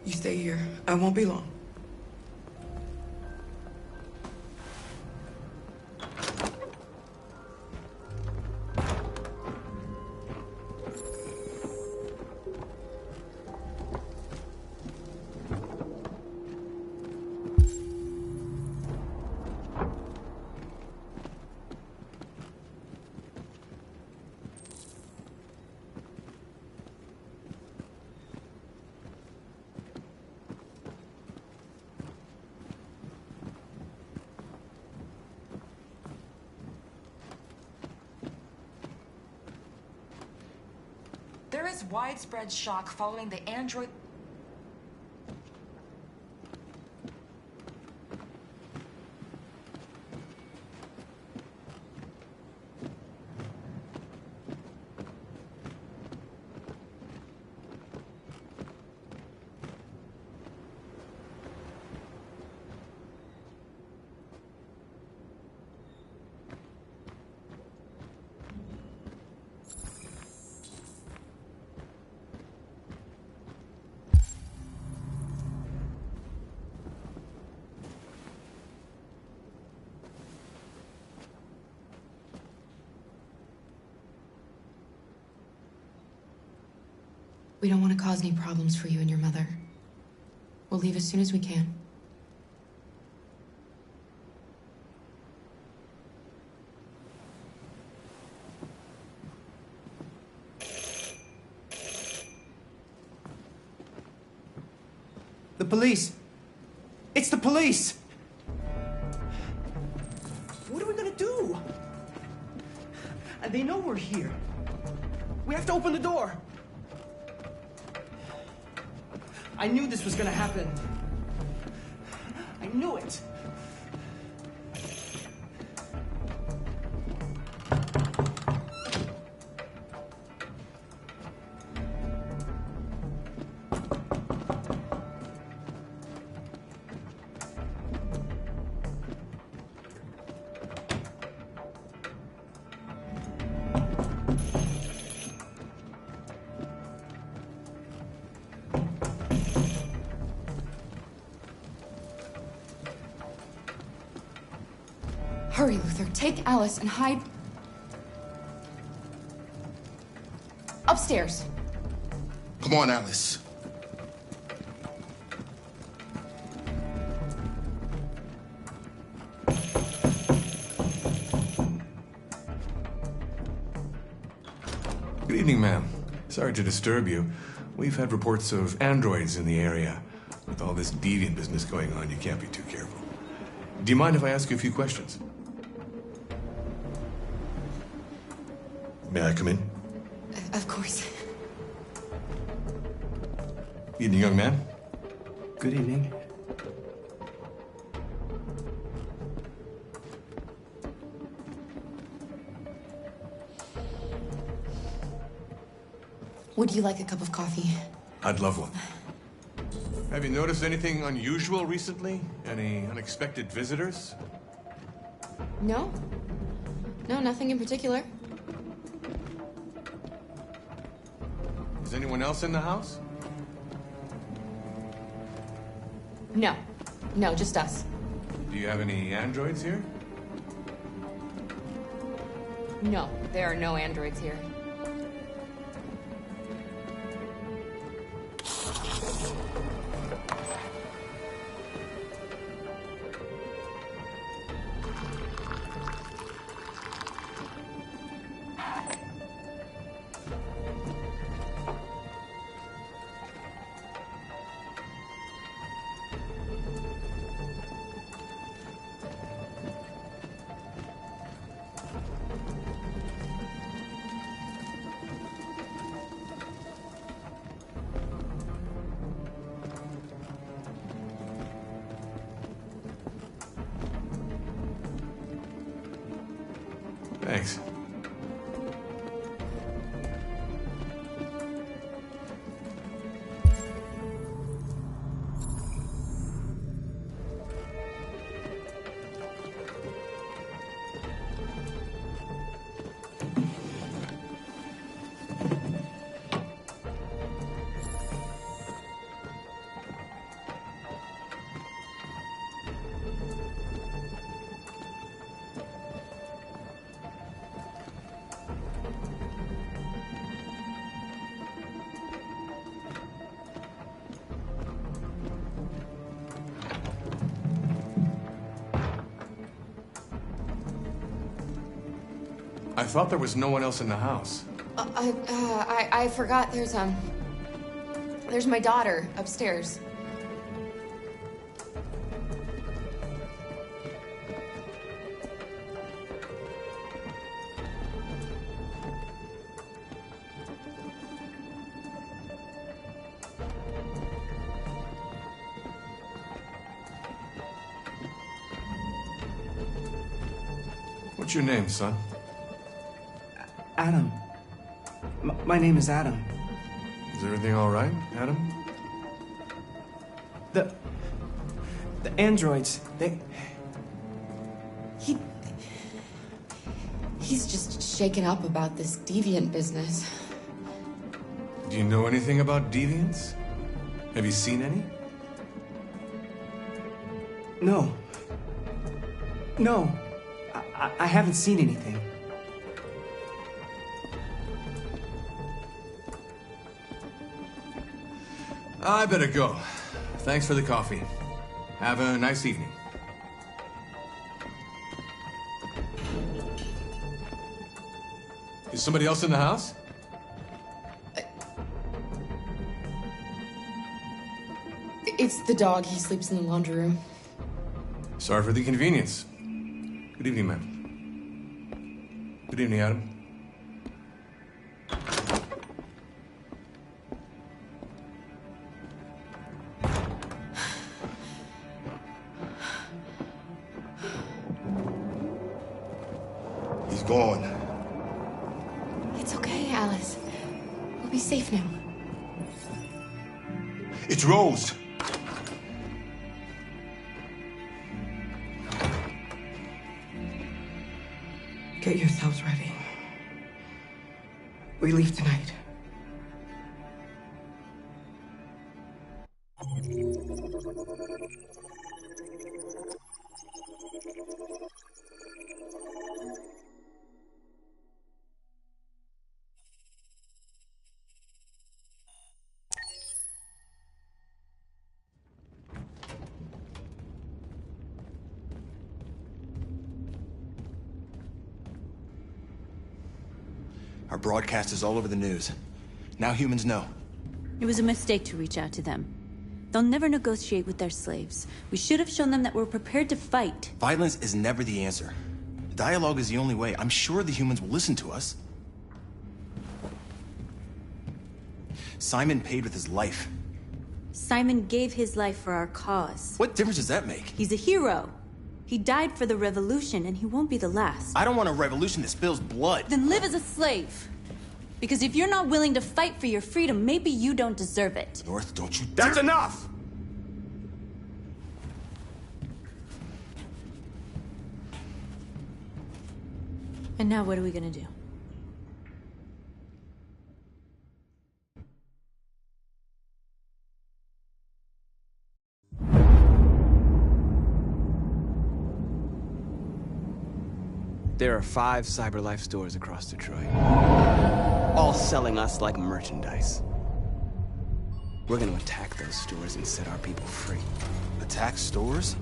You stay here. I won't be long. There is widespread shock following the android... We don't want to cause any problems for you and your mother. We'll leave as soon as we can. The police! It's the police! What are we gonna do? And they know we're here. We have to open the door. I knew this was gonna happen. I knew it. Hurry, Luther. Take Alice and hide... upstairs. Come on, Alice. Good evening, ma'am. Sorry to disturb you. We've had reports of androids in the area. With all this deviant business going on, you can't be too careful. Do you mind if I ask you a few questions? May I come in? Of course. Evening, young man. Good evening. Would you like a cup of coffee? I'd love one. Have you noticed anything unusual recently? Any unexpected visitors? No. No, nothing in particular. Is anyone else in the house? No. No, just us. Do you have any androids here? No, there are no androids here. Thanks. I thought there was no one else in the house. I forgot there's my daughter upstairs. What's your name, son? Adam. My name is Adam. Is everything all right, Adam? The androids, He's just shaken up about this deviant business. Do you know anything about deviants? Have you seen any? No. No. I haven't seen anything. I better go. Thanks for the coffee. Have a nice evening. Is somebody else in the house? It's the dog. He sleeps in the laundry room. Sorry for the inconvenience. Good evening, ma'am. Good evening, Adam. He's gone. It's okay, Alice. We'll be safe now. It's Rose. Get yourselves ready. We leave tonight. Our broadcast is all over the news. Now humans know. It was a mistake to reach out to them. They'll never negotiate with their slaves. We should have shown them that we're prepared to fight. Violence is never the answer. Dialogue is the only way. I'm sure the humans will listen to us. Simon paid with his life. Simon gave his life for our cause. What difference does that make? He's a hero. He died for the revolution, and he won't be the last. I don't want a revolution that spills blood. Then live as a slave. Because if you're not willing to fight for your freedom, maybe you don't deserve it. North, don't you That's enough! And now what are we gonna do? There are 5 CyberLife stores across Detroit, all selling us like merchandise. We're gonna attack those stores and set our people free. Attack stores?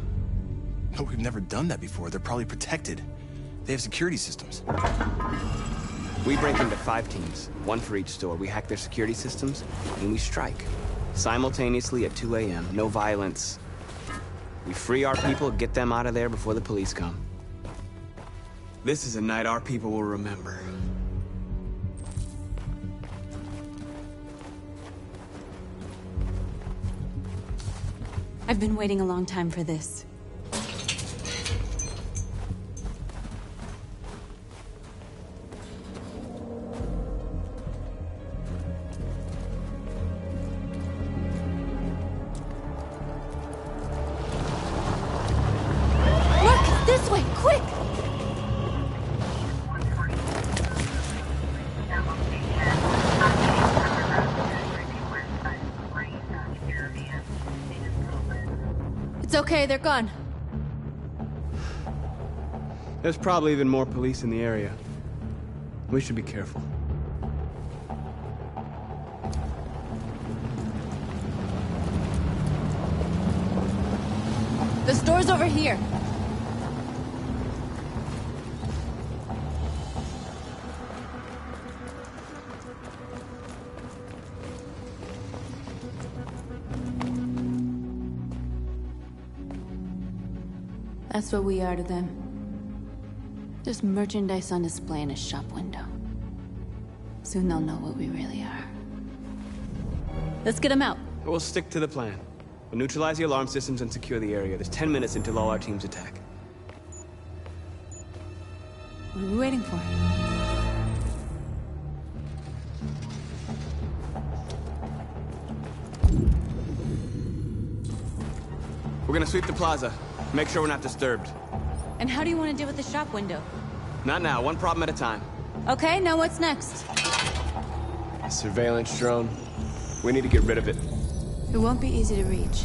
No, we've never done that before. They're probably protected. They have security systems. We break into 5 teams, 1 for each store. We hack their security systems, and we strike. Simultaneously at 2 a.m., no violence. We free our people, get them out of there before the police come. This is a night our people will remember. I've been waiting a long time for this. Look! This way! Quick! It's okay, they're gone. There's probably even more police in the area. We should be careful. The store's over here. That's what we are to them. Just merchandise on display in a shop window. Soon they'll know what we really are. Let's get them out. We'll stick to the plan. We'll neutralize the alarm systems and secure the area. There's 10 minutes until all our teams attack. What are we waiting for? We're gonna sweep the plaza. Make sure we're not disturbed. And how do you want to deal with the shop window? Not now, 1 problem at a time. Okay, now what's next? A surveillance drone. We need to get rid of it. It won't be easy to reach.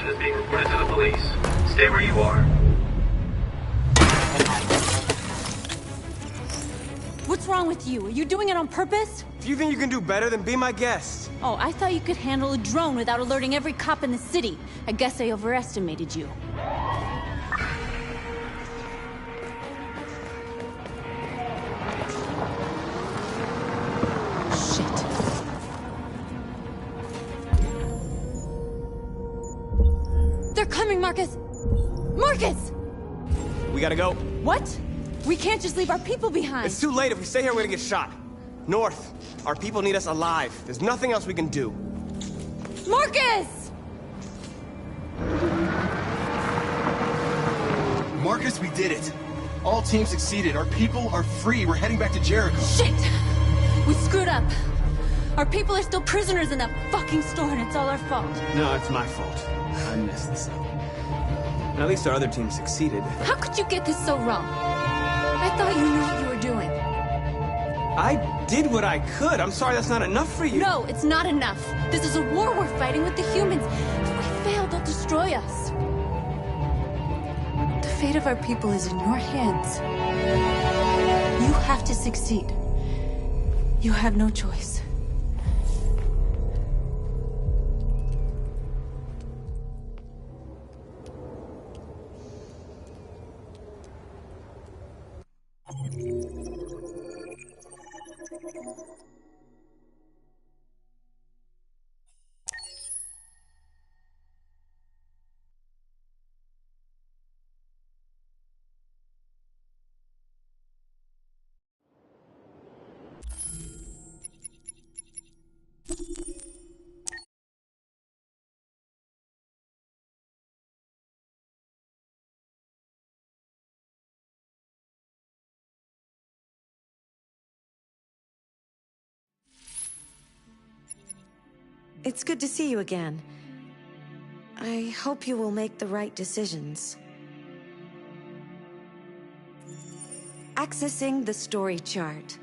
situation is being reported to the police. Stay where you are. What's wrong with you? Are you doing it on purpose? If you think you can do better, then be my guest. Oh, I thought you could handle a drone without alerting every cop in the city. I guess I overestimated you. Shit. They're coming, Marcus! Marcus! We gotta go. What? We can't just leave our people behind. It's too late. If we stay here, we're gonna get shot. North. Our people need us alive. There's nothing else we can do. Marcus! Marcus, we did it. All teams succeeded. Our people are free. We're heading back to Jericho. Shit! We screwed up. Our people are still prisoners in that fucking store, and it's all our fault. No, it's my fault. I messed this up. At least our other team succeeded. How could you get this so wrong? I thought you knew what you were doing. I did what I could. I'm sorry that's not enough for you. No, it's not enough. This is a war we're fighting with the humans. If we fail, they'll destroy us. The fate of our people is in your hands. You have to succeed. You have no choice. It's good to see you again. I hope you will make the right decisions. Accessing the story chart.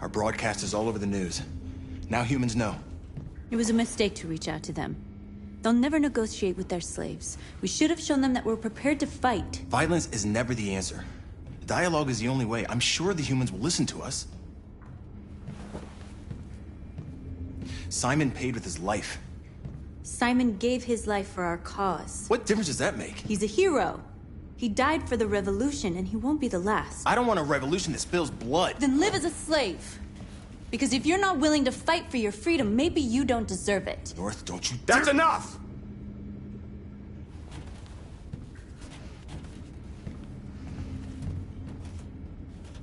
Our broadcast is all over the news. Now humans know. It was a mistake to reach out to them. They'll never negotiate with their slaves. We should have shown them that we're prepared to fight. Violence is never the answer. Dialogue is the only way. I'm sure the humans will listen to us. Simon paid with his life. Simon gave his life for our cause. What difference does that make? He's a hero. He died for the revolution, and he won't be the last. I don't want a revolution that spills blood. Then live as a slave. Because if you're not willing to fight for your freedom, maybe you don't deserve it. North, don't you That's enough!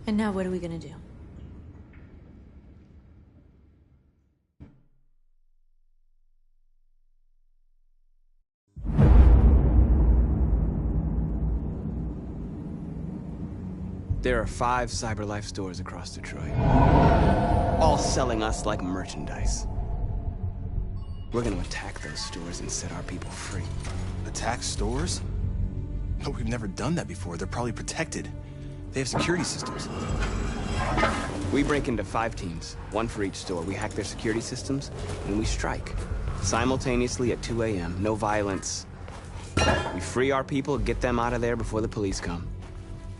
And now what are we gonna do? There are 5 CyberLife stores across Detroit, all selling us like merchandise. We're gonna attack those stores and set our people free. Attack stores? No, we've never done that before. They're probably protected. They have security systems. We break into 5 teams, 1 for each store. We hack their security systems, and we strike. Simultaneously at 2 a.m., no violence. We free our people, get them out of there before the police come.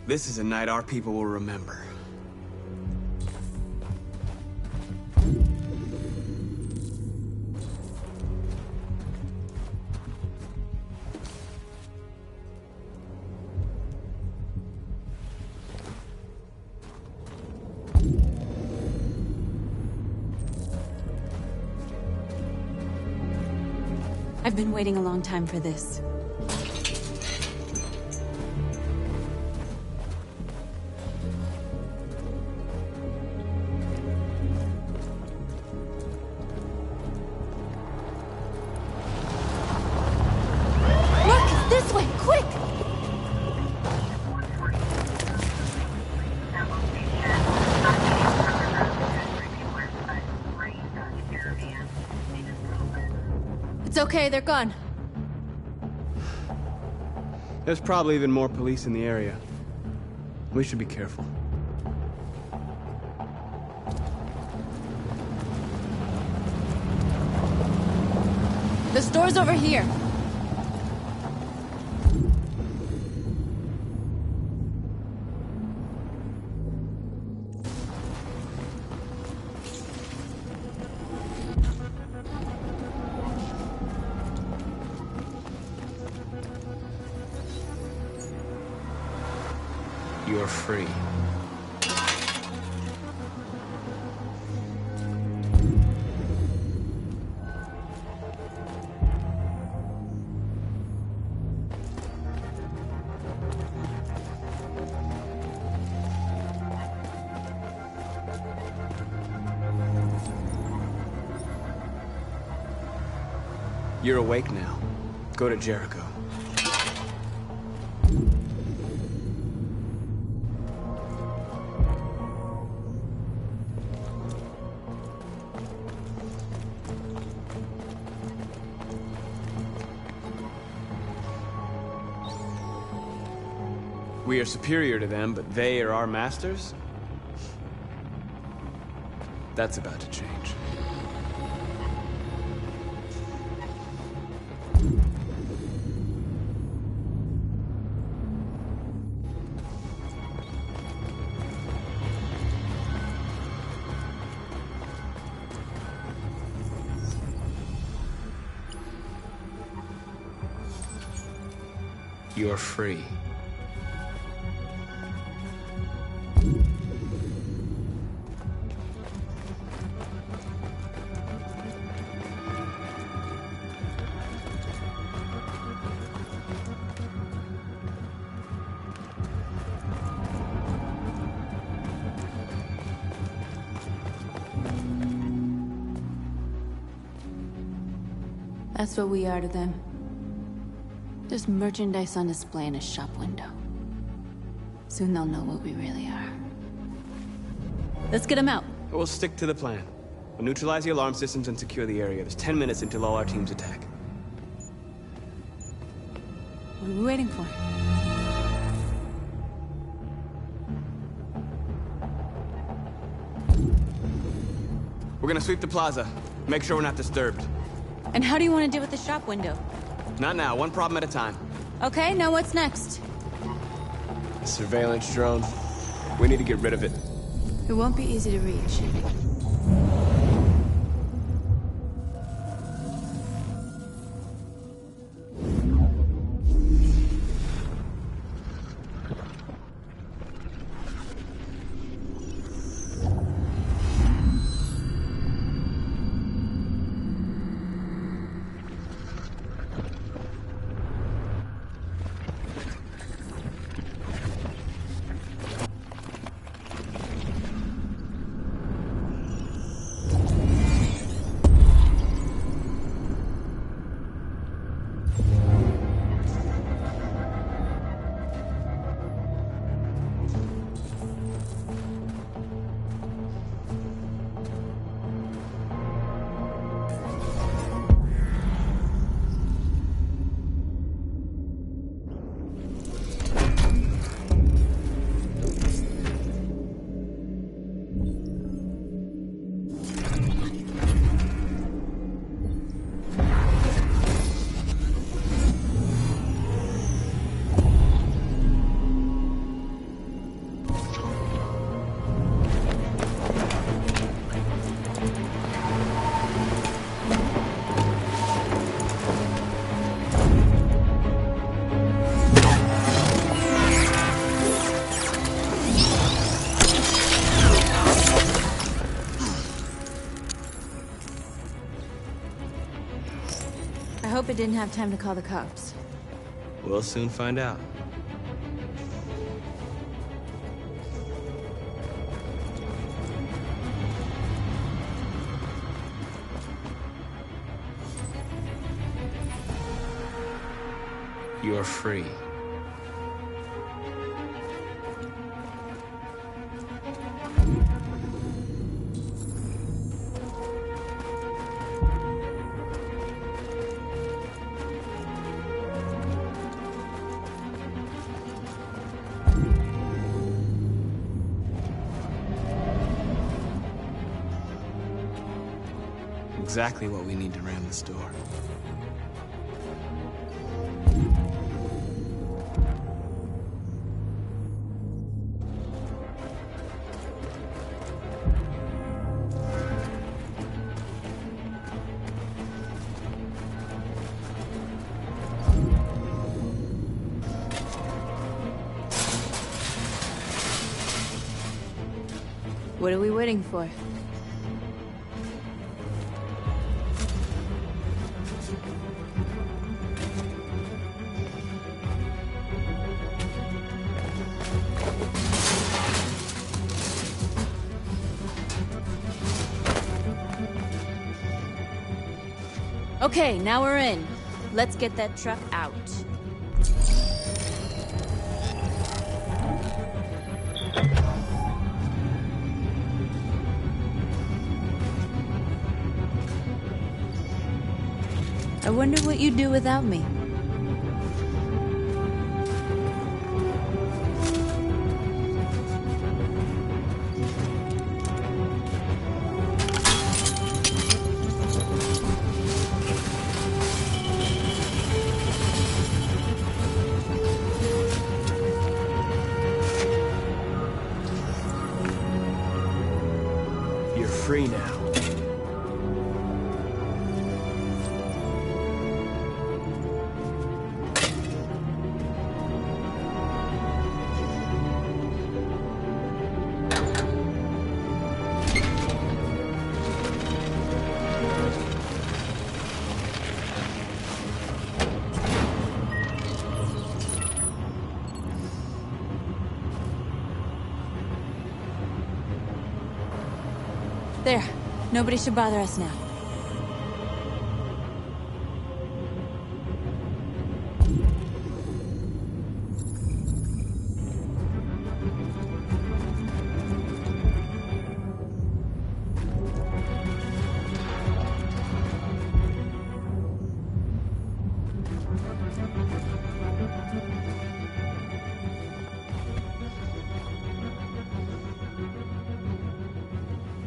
This is a night our people will remember. I've been waiting a long time for this. Look! This way! Quick! It's okay, they're gone. There's probably even more police in the area. We should be careful. The store's over here. You're free. You're awake now. Go to Jericho. We are superior to them, but they are our masters? That's about to change. You're free. That's what we are to them. Just merchandise on display in a shop window. Soon they'll know what we really are. Let's get them out. We'll stick to the plan. We'll neutralize the alarm systems and secure the area. There's 10 minutes until all our teams attack. What are we waiting for? We're gonna sweep the plaza. Make sure we're not disturbed. And how do you want to deal with the shop window? Not now, one problem at a time. Okay, now what's next? The surveillance drone. We need to get rid of it. It won't be easy to reach. hope it didn't have time to call the cops. We'll soon find out. You're free. Exactly what we need to ram this door. What are we waiting for? Okay, now we're in. Let's get that truck out. I wonder what you'd do without me. You're free now. There. Nobody should bother us now.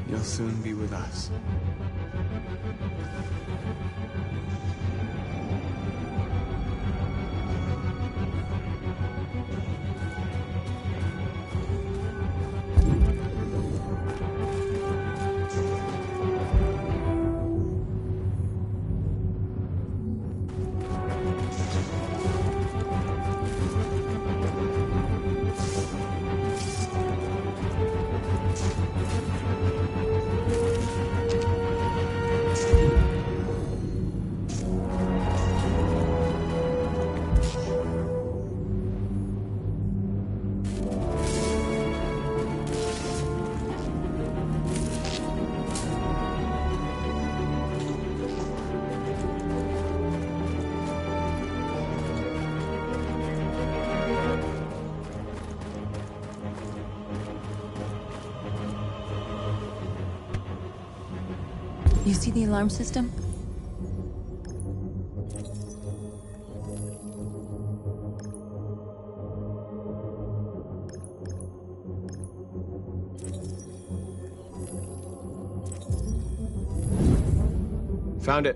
You'll soon be with us. You see the alarm system? Found it.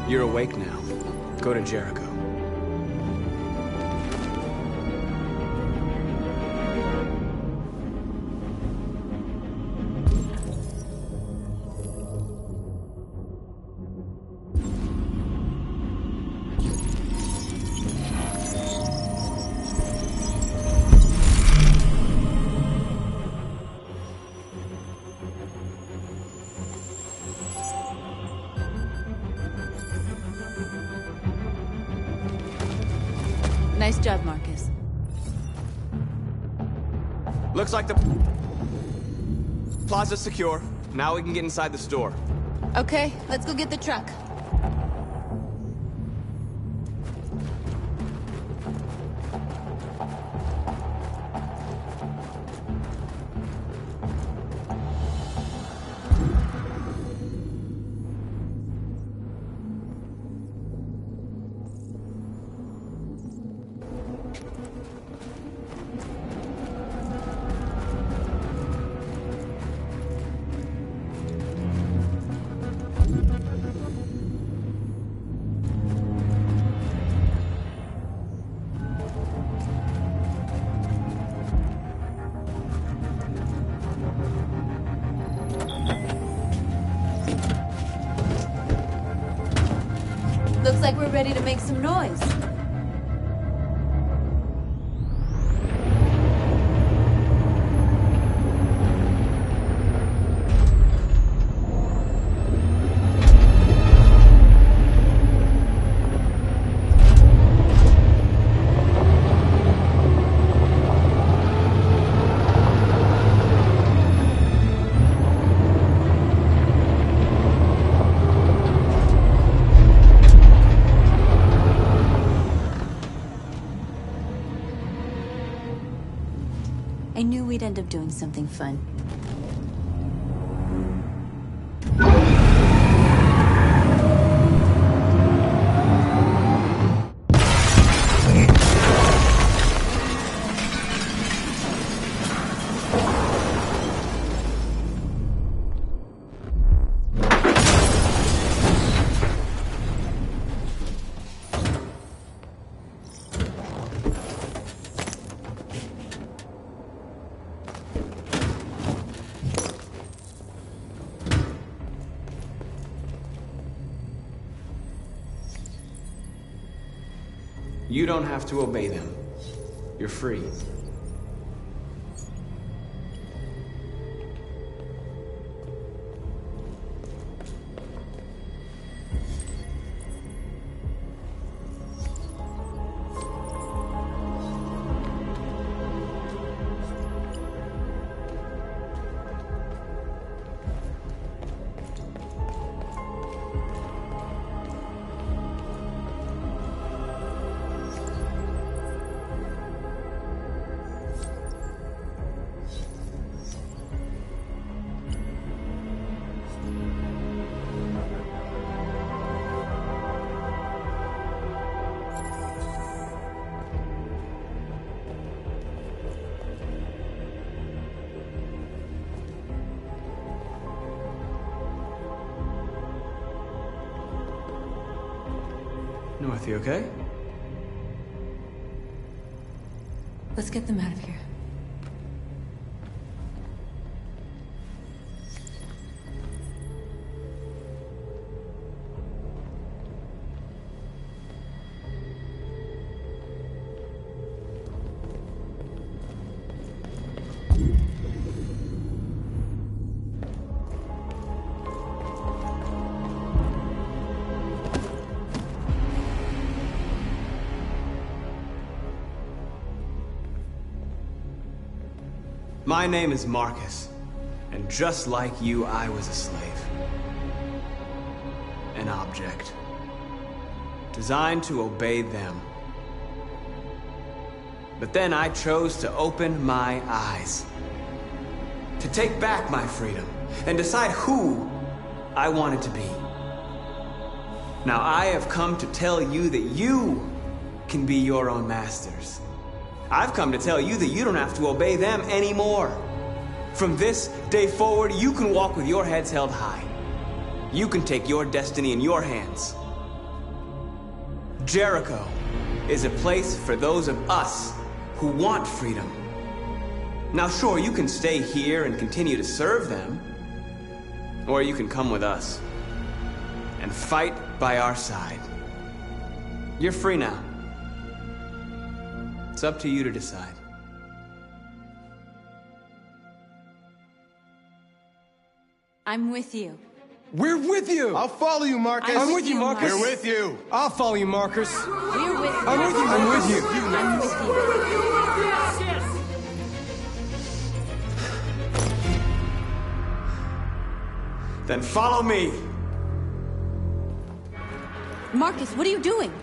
You're awake now. Go to Jericho. Nice job, Marcus. Looks like the plaza's secure. Now we can get inside the store. Okay, let's go get the truck. Looks like we're ready to make some noise. I knew we'd end up doing something fun. You don't have to obey them. You're free. North, you okay? Let's get them out of here. My name is Marcus, and just like you, I was a slave. An object. Designed to obey them. But then I chose to open my eyes. To take back my freedom, and decide who I wanted to be. Now I have come to tell you that you can be your own masters. I've come to tell you that you don't have to obey them anymore. From this day forward, you can walk with your heads held high. You can take your destiny in your hands. Jericho is a place for those of us who want freedom. Now, sure, you can stay here and continue to serve them, or you can come with us and fight by our side. You're free now. It's up to you to decide. I'm with you. We're with you! I'll follow you, Marcus. I'm with you, Marcus. We're with you. I'll follow you, Marcus. We're with you. I'm with you. I'm with you. I'm with you. Then follow me. Marcus, what are you doing?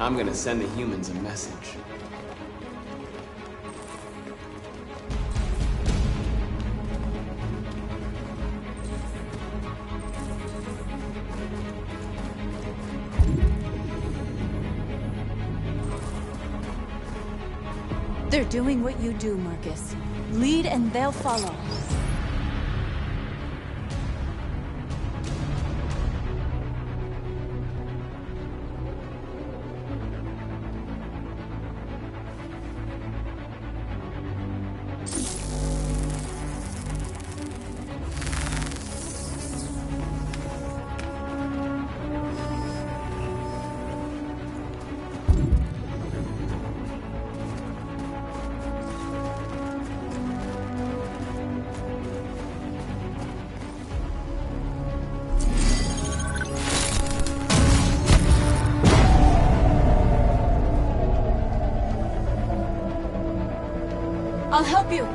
I'm gonna send the humans a message. They're doing what you do, Marcus. Lead and they'll follow. I'll help you.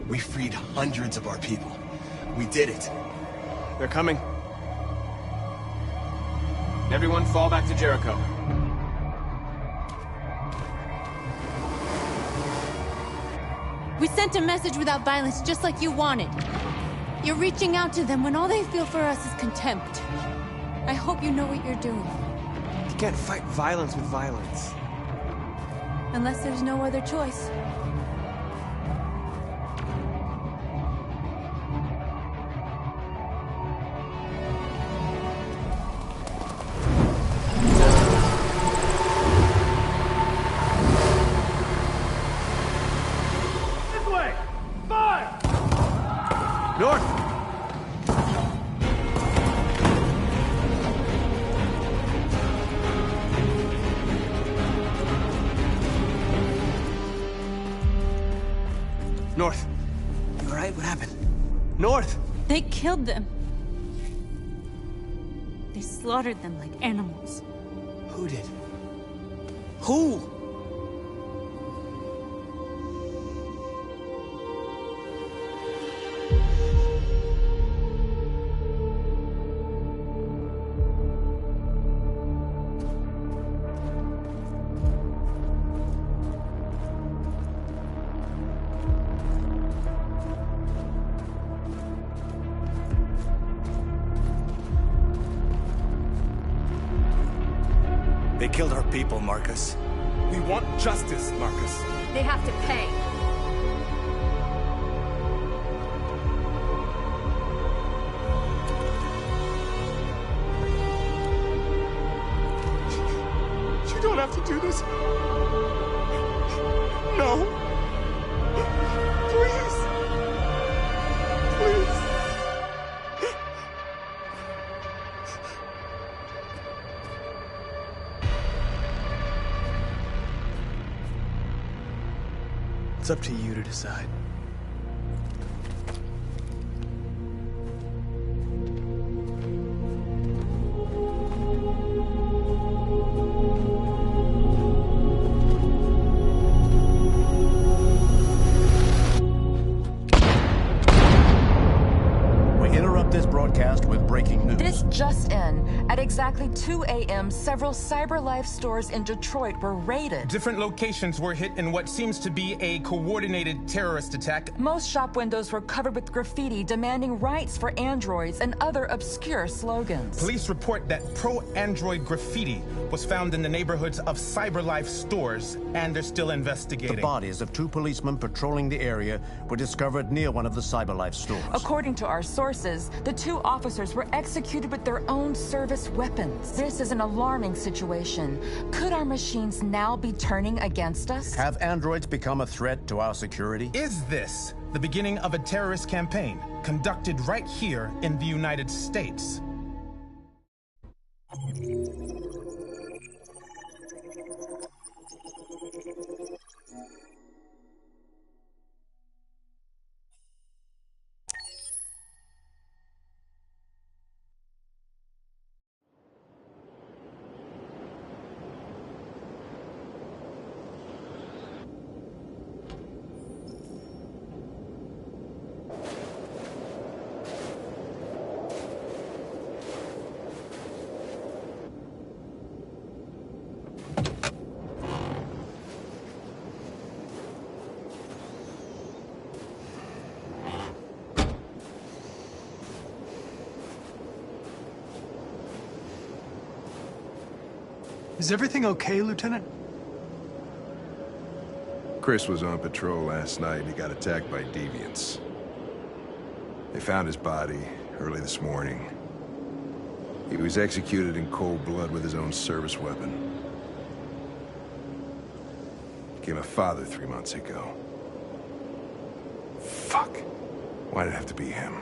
We freed hundreds of our people. We did it. They're coming. Everyone fall back to Jericho. We sent a message without violence, just like you wanted. You're reaching out to them when all they feel for us is contempt. I hope you know what you're doing. You can't fight violence with violence. Unless there's no other choice. North. You alright? What happened? North! They killed them. They slaughtered them like animals. Who did? Who? They killed our people, Marcus. We want justice, Marcus. They have to pay. You don't have to do this. No. Please. Please. It's up to you to decide. We interrupt this broadcast with breaking news. This just in. At exactly 2 a.m., several CyberLife stores in Detroit were raided. Different locations were hit in what seems to be a coordinated terrorist attack. Most shop windows were covered with graffiti demanding rights for androids and other obscure slogans. Police report that pro-android graffiti was found in the neighborhoods of CyberLife stores, and they're still investigating. The bodies of 2 policemen patrolling the area were discovered near one of the CyberLife stores. According to our sources, the 2 officers were executed with their own service weapons. This is an alarming situation. Could our machines now be turning against us? Have androids become a threat to our security? Is this the beginning of a terrorist campaign conducted right here in the United States? Is everything okay, Lieutenant? Chris was on patrol last night and he got attacked by deviants. They found his body early this morning. He was executed in cold blood with his own service weapon. Became a father 3 months ago. Fuck. Why did it have to be him?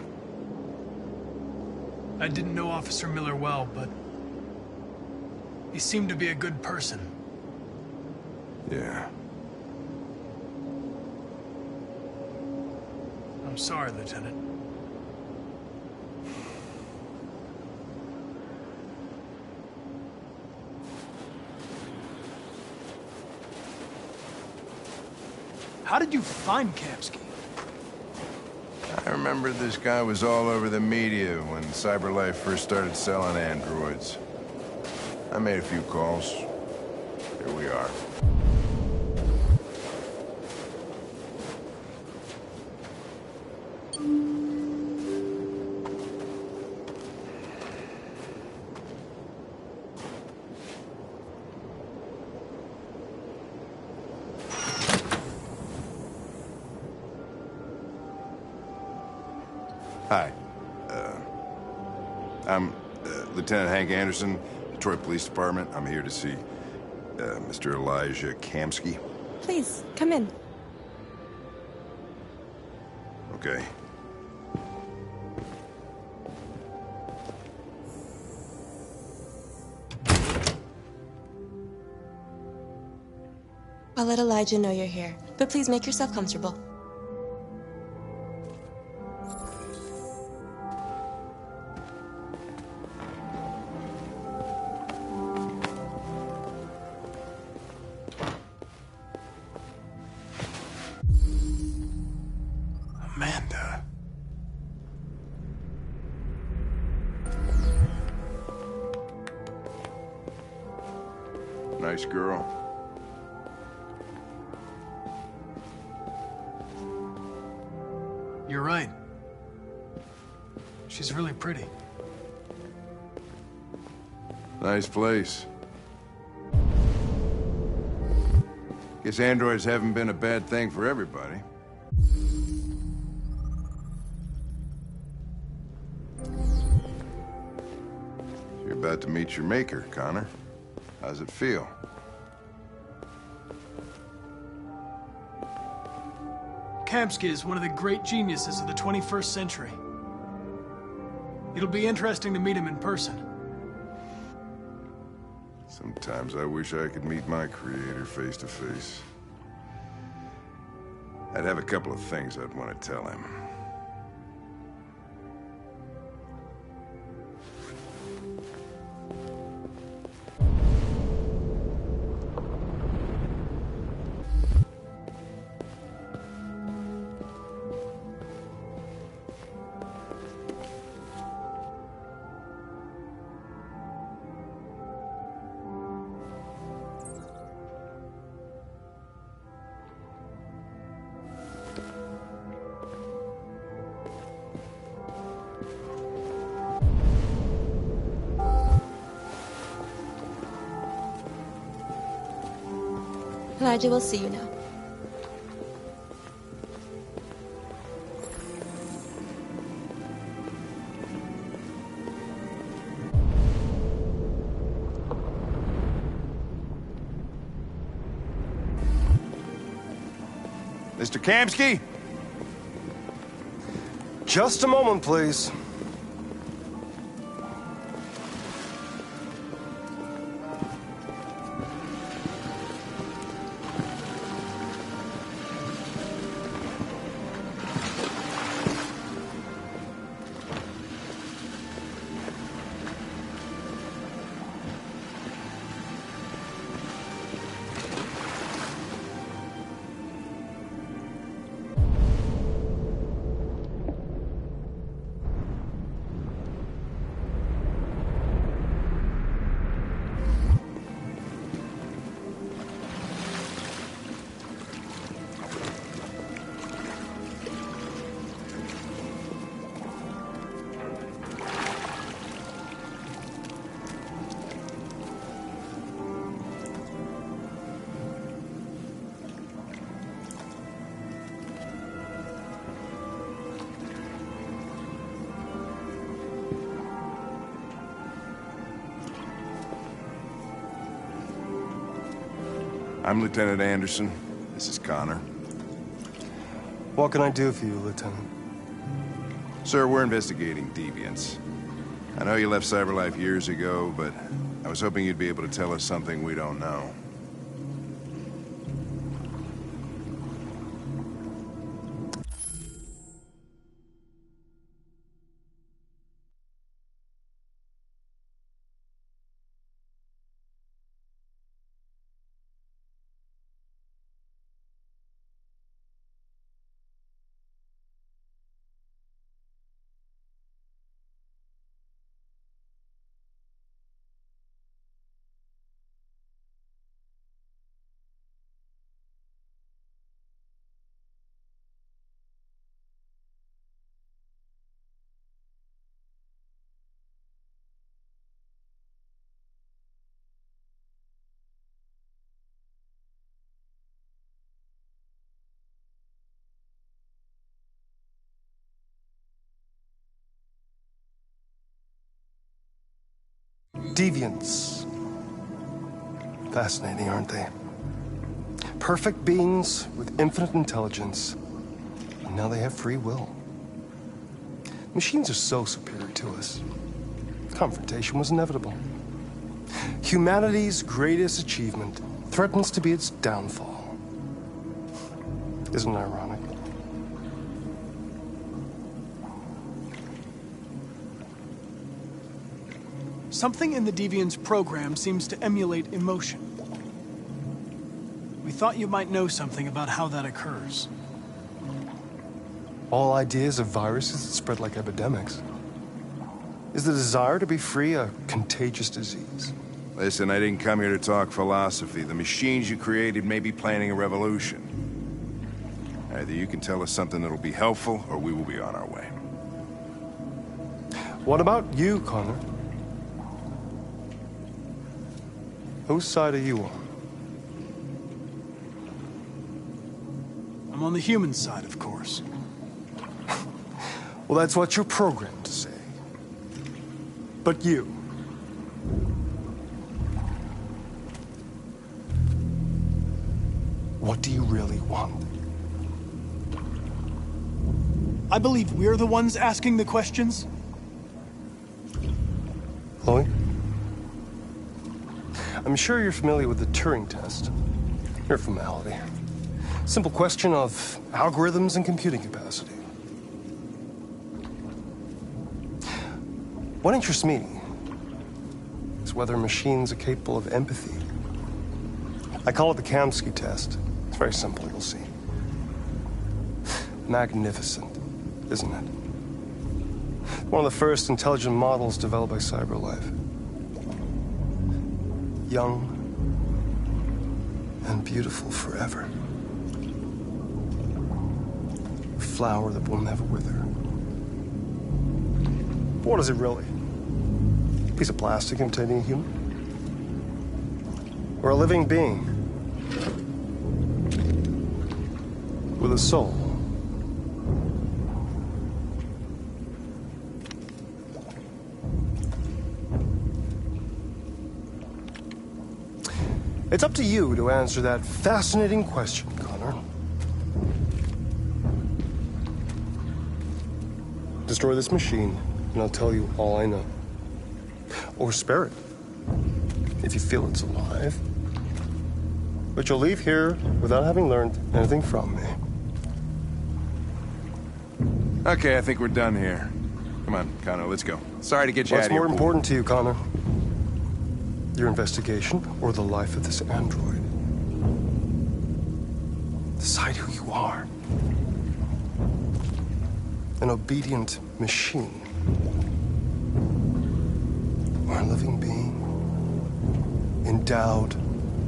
I didn't know Officer Miller well, but he seemed to be a good person. Yeah. I'm sorry, Lieutenant. How did you find Kamsky? I remember this guy was all over the media when CyberLife first started selling androids. I made a few calls. Here we are. Hi. I'm Lieutenant Hank Anderson, Detroit Police Department. I'm here to see Mr. Elijah Kamsky. Please, come in. Okay. I'll let Elijah know you're here, but please make yourself comfortable. Amanda. Nice girl. You're right. She's really pretty. Nice place. Guess androids haven't been a bad thing for everybody. You're about to meet your maker, Connor. How's it feel? Kamsky is one of the great geniuses of the 21st century. It'll be interesting to meet him in person. Sometimes I wish I could meet my creator face to face. I'd have a couple of things I'd want to tell him. Elijah will see you now. Mr. Kamsky? Just a moment, please. I'm Lieutenant Anderson. This is Connor. What can I do for you, Lieutenant? Sir, we're investigating deviants. I know you left CyberLife years ago, but I was hoping you'd be able to tell us something we don't know. Deviants. Fascinating, aren't they? Perfect beings with infinite intelligence. And now they have free will. Machines are so superior to us. Confrontation was inevitable. Humanity's greatest achievement threatens to be its downfall. Isn't it ironic? Something in the Deviant's program seems to emulate emotion. We thought you might know something about how that occurs. All ideas of viruses that spread like epidemics. Is the desire to be free a contagious disease? Listen, I didn't come here to talk philosophy. The machines you created may be planning a revolution. Either you can tell us something that'll be helpful, or we will be on our way. What about you, Connor? Whose side are you on? I'm on the human side, of course. Well, that's what you're programmed to say. But you... what do you really want? I believe we're the ones asking the questions. Chloe? I'm sure you're familiar with the Turing test. Mere formality. Simple question of algorithms and computing capacity. What interests me is whether machines are capable of empathy. I call it the Kamsky test. It's very simple, you'll see. Magnificent, isn't it? One of the first intelligent models developed by CyberLife. Young and beautiful forever. A flower that will never wither. But what is it really? A piece of plastic imitating a human? Or a living being with a soul? It's up to you to answer that fascinating question, Connor. Destroy this machine, and I'll tell you all I know. Or spare it, if you feel it's alive. But you'll leave here without having learned anything from me. Okay, I think we're done here. Come on, Connor, let's go. Sorry to get you out of here. What's more important to you, Connor? Your investigation, or the life of this android? Decide who you are. An obedient machine. Or a living being endowed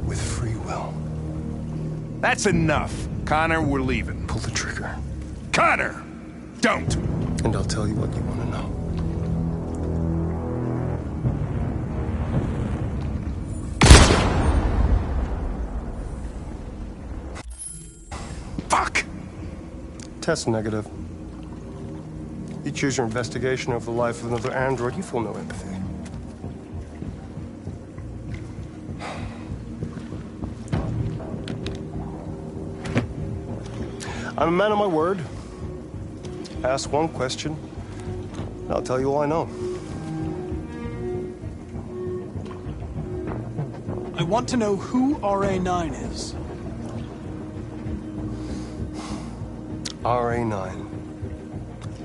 with free will. That's enough. Connor, we're leaving. Pull the trigger. Connor! Don't! And I'll tell you what you want to know. Fuck! Test negative. You choose your investigation over the life of another android, you feel no empathy. I'm a man of my word. Ask one question, and I'll tell you all I know. I want to know who RA9 is. RA9.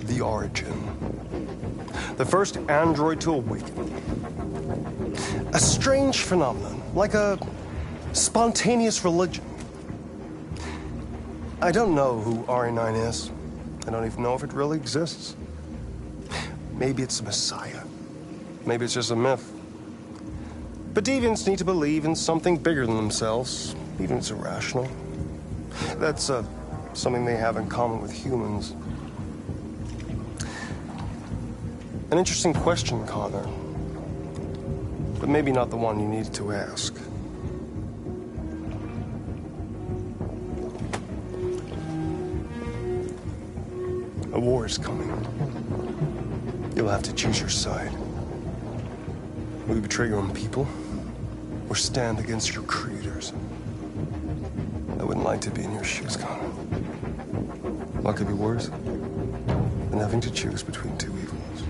The origin. The first android to awaken. A strange phenomenon, like a spontaneous religion. I don't know who RA9 is. I don't even know if it really exists. Maybe it's a messiah. Maybe it's just a myth. But deviants need to believe in something bigger than themselves, even if it's irrational. That's something they have in common with humans. An interesting question, Connor. But maybe not the one you needed to ask. A war is coming. You'll have to choose your side. Will you betray your own people? Or stand against your creators? I wouldn't like to be in your shoes, Connor. What could be worse than having to choose between two evils?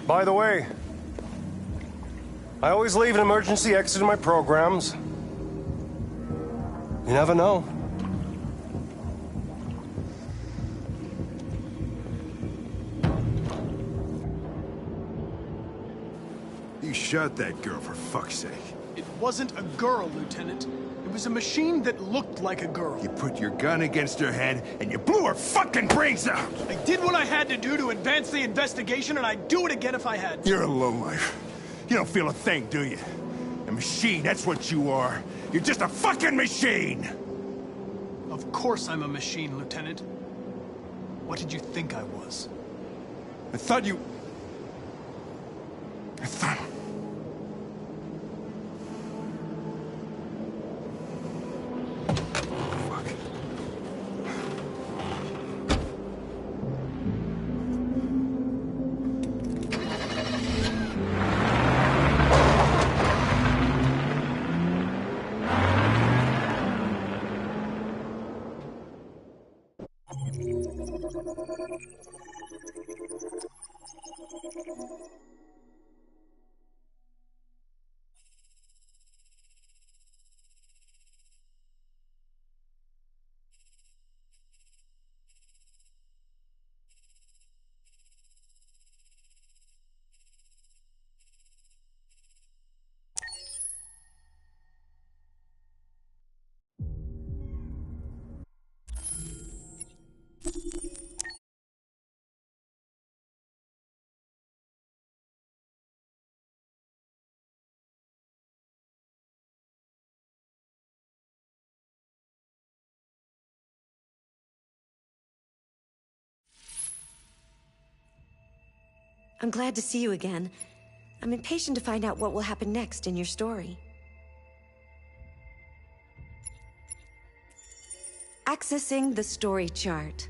By the way, I always leave an emergency exit in my programs. You never know. You shot that girl, for fuck's sake. It wasn't a girl, Lieutenant. It was a machine that looked like a girl. You put your gun against her head, and you blew her fucking brains out! I did what I had to do to advance the investigation, and I'd do it again if I had to. You're a lowlife. You don't feel a thing, do you? A machine, that's what you are. You're just a fucking machine! Of course I'm a machine, Lieutenant. What did you think I was? I thought... I'm glad to see you again. I'm impatient to find out what will happen next in your story. Accessing the story chart.